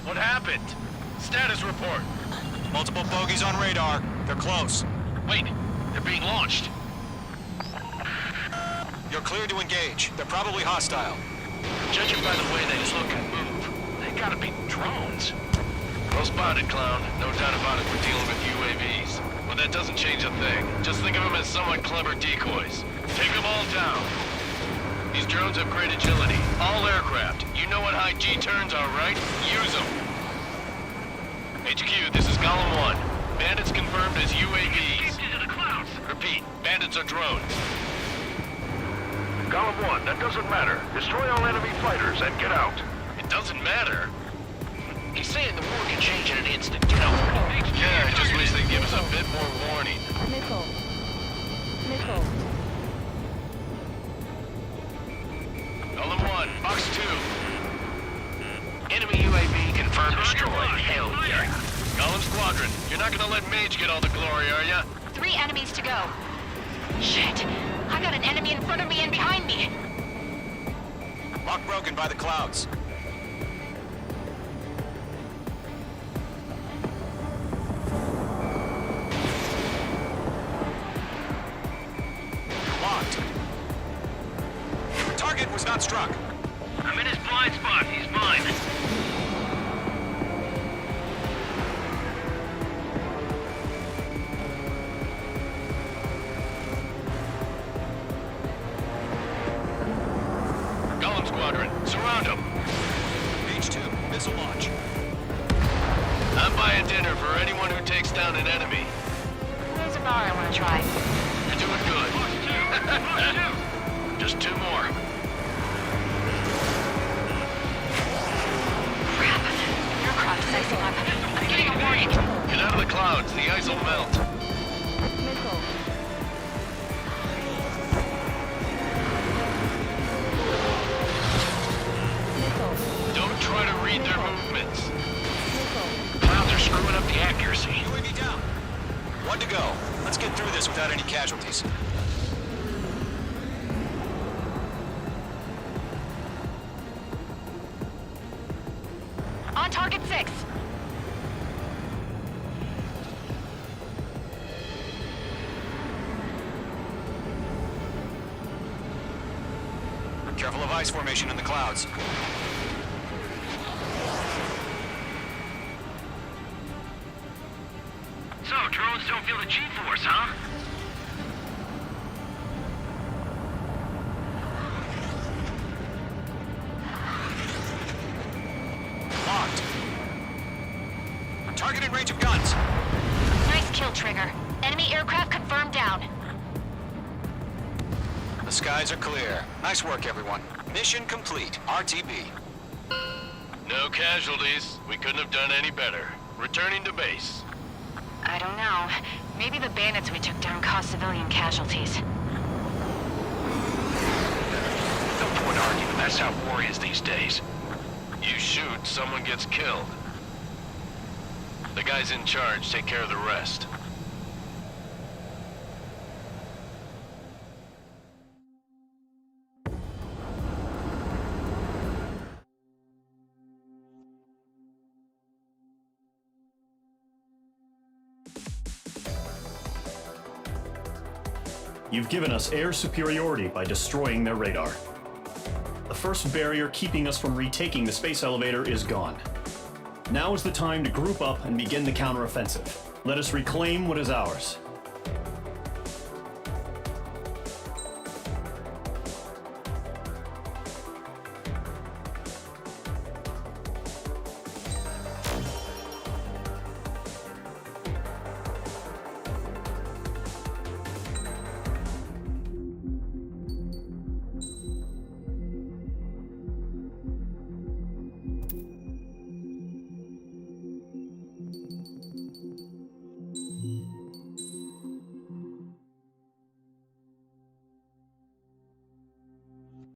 What happened? Status report. Multiple bogeys on radar. They're close. Wait, they're being launched. You're cleared to engage. They're probably hostile. Judging by the way they look and move, they gotta be drones. Well spotted, clown. No doubt about it, we're dealing with UAVs. But that doesn't change a thing. Just think of them as somewhat clever decoys. Take them all down. These drones have great agility. All aircraft. You know what high G turns are, right? Use them. HQ, this is Column 1. Bandits confirmed as UAVs. Repeat, bandits are drones. Column 1, that doesn't matter. Destroy all enemy fighters and get out. It doesn't matter. He's saying the war can change in an instant, you know. Yeah, I just wish they'd give us a bit more warning. Missile. Missile. Column 1, Box 2. Enemy UAV confirmed destroyed. Hell yeah. Column Squadron, you're not gonna let Mage get all the glory, are ya? 3 enemies to go. Shit. I got an enemy in front of me and behind me. Lock broken by the clouds. Locked. Target was not struck. I'm in his blind spot. He's mine. Column Squadron, surround them. H2, missile launch. I'm buying dinner for anyone who takes down an enemy. There's a bar I want to try. You're doing good. Just 2 more. Crap. Aircraft is icing up. I'm getting a warning. Get out of the clouds, the ice will melt. Missile. Don't try to read their movements. Clouds are screwing up the accuracy. UAV down. 1 to go. Let's get through this without any casualties. On target 6. Careful of ice formation in the clouds. So, drones don't feel the G-force, huh? Locked. Target in range of guns. Nice kill, Trigger. Enemy aircraft confirmed down. The skies are clear. Nice work, everyone. Mission complete. RTB. No casualties. We couldn't have done any better. Returning to base. I don't know. Maybe the bandits we took down caused civilian casualties. No point arguing. That's how war is these days. You shoot, someone gets killed. The guys in charge take care of the rest. You've given us air superiority by destroying their radar. The first barrier keeping us from retaking the space elevator is gone. Now is the time to group up and begin the counteroffensive. Let us reclaim what is ours.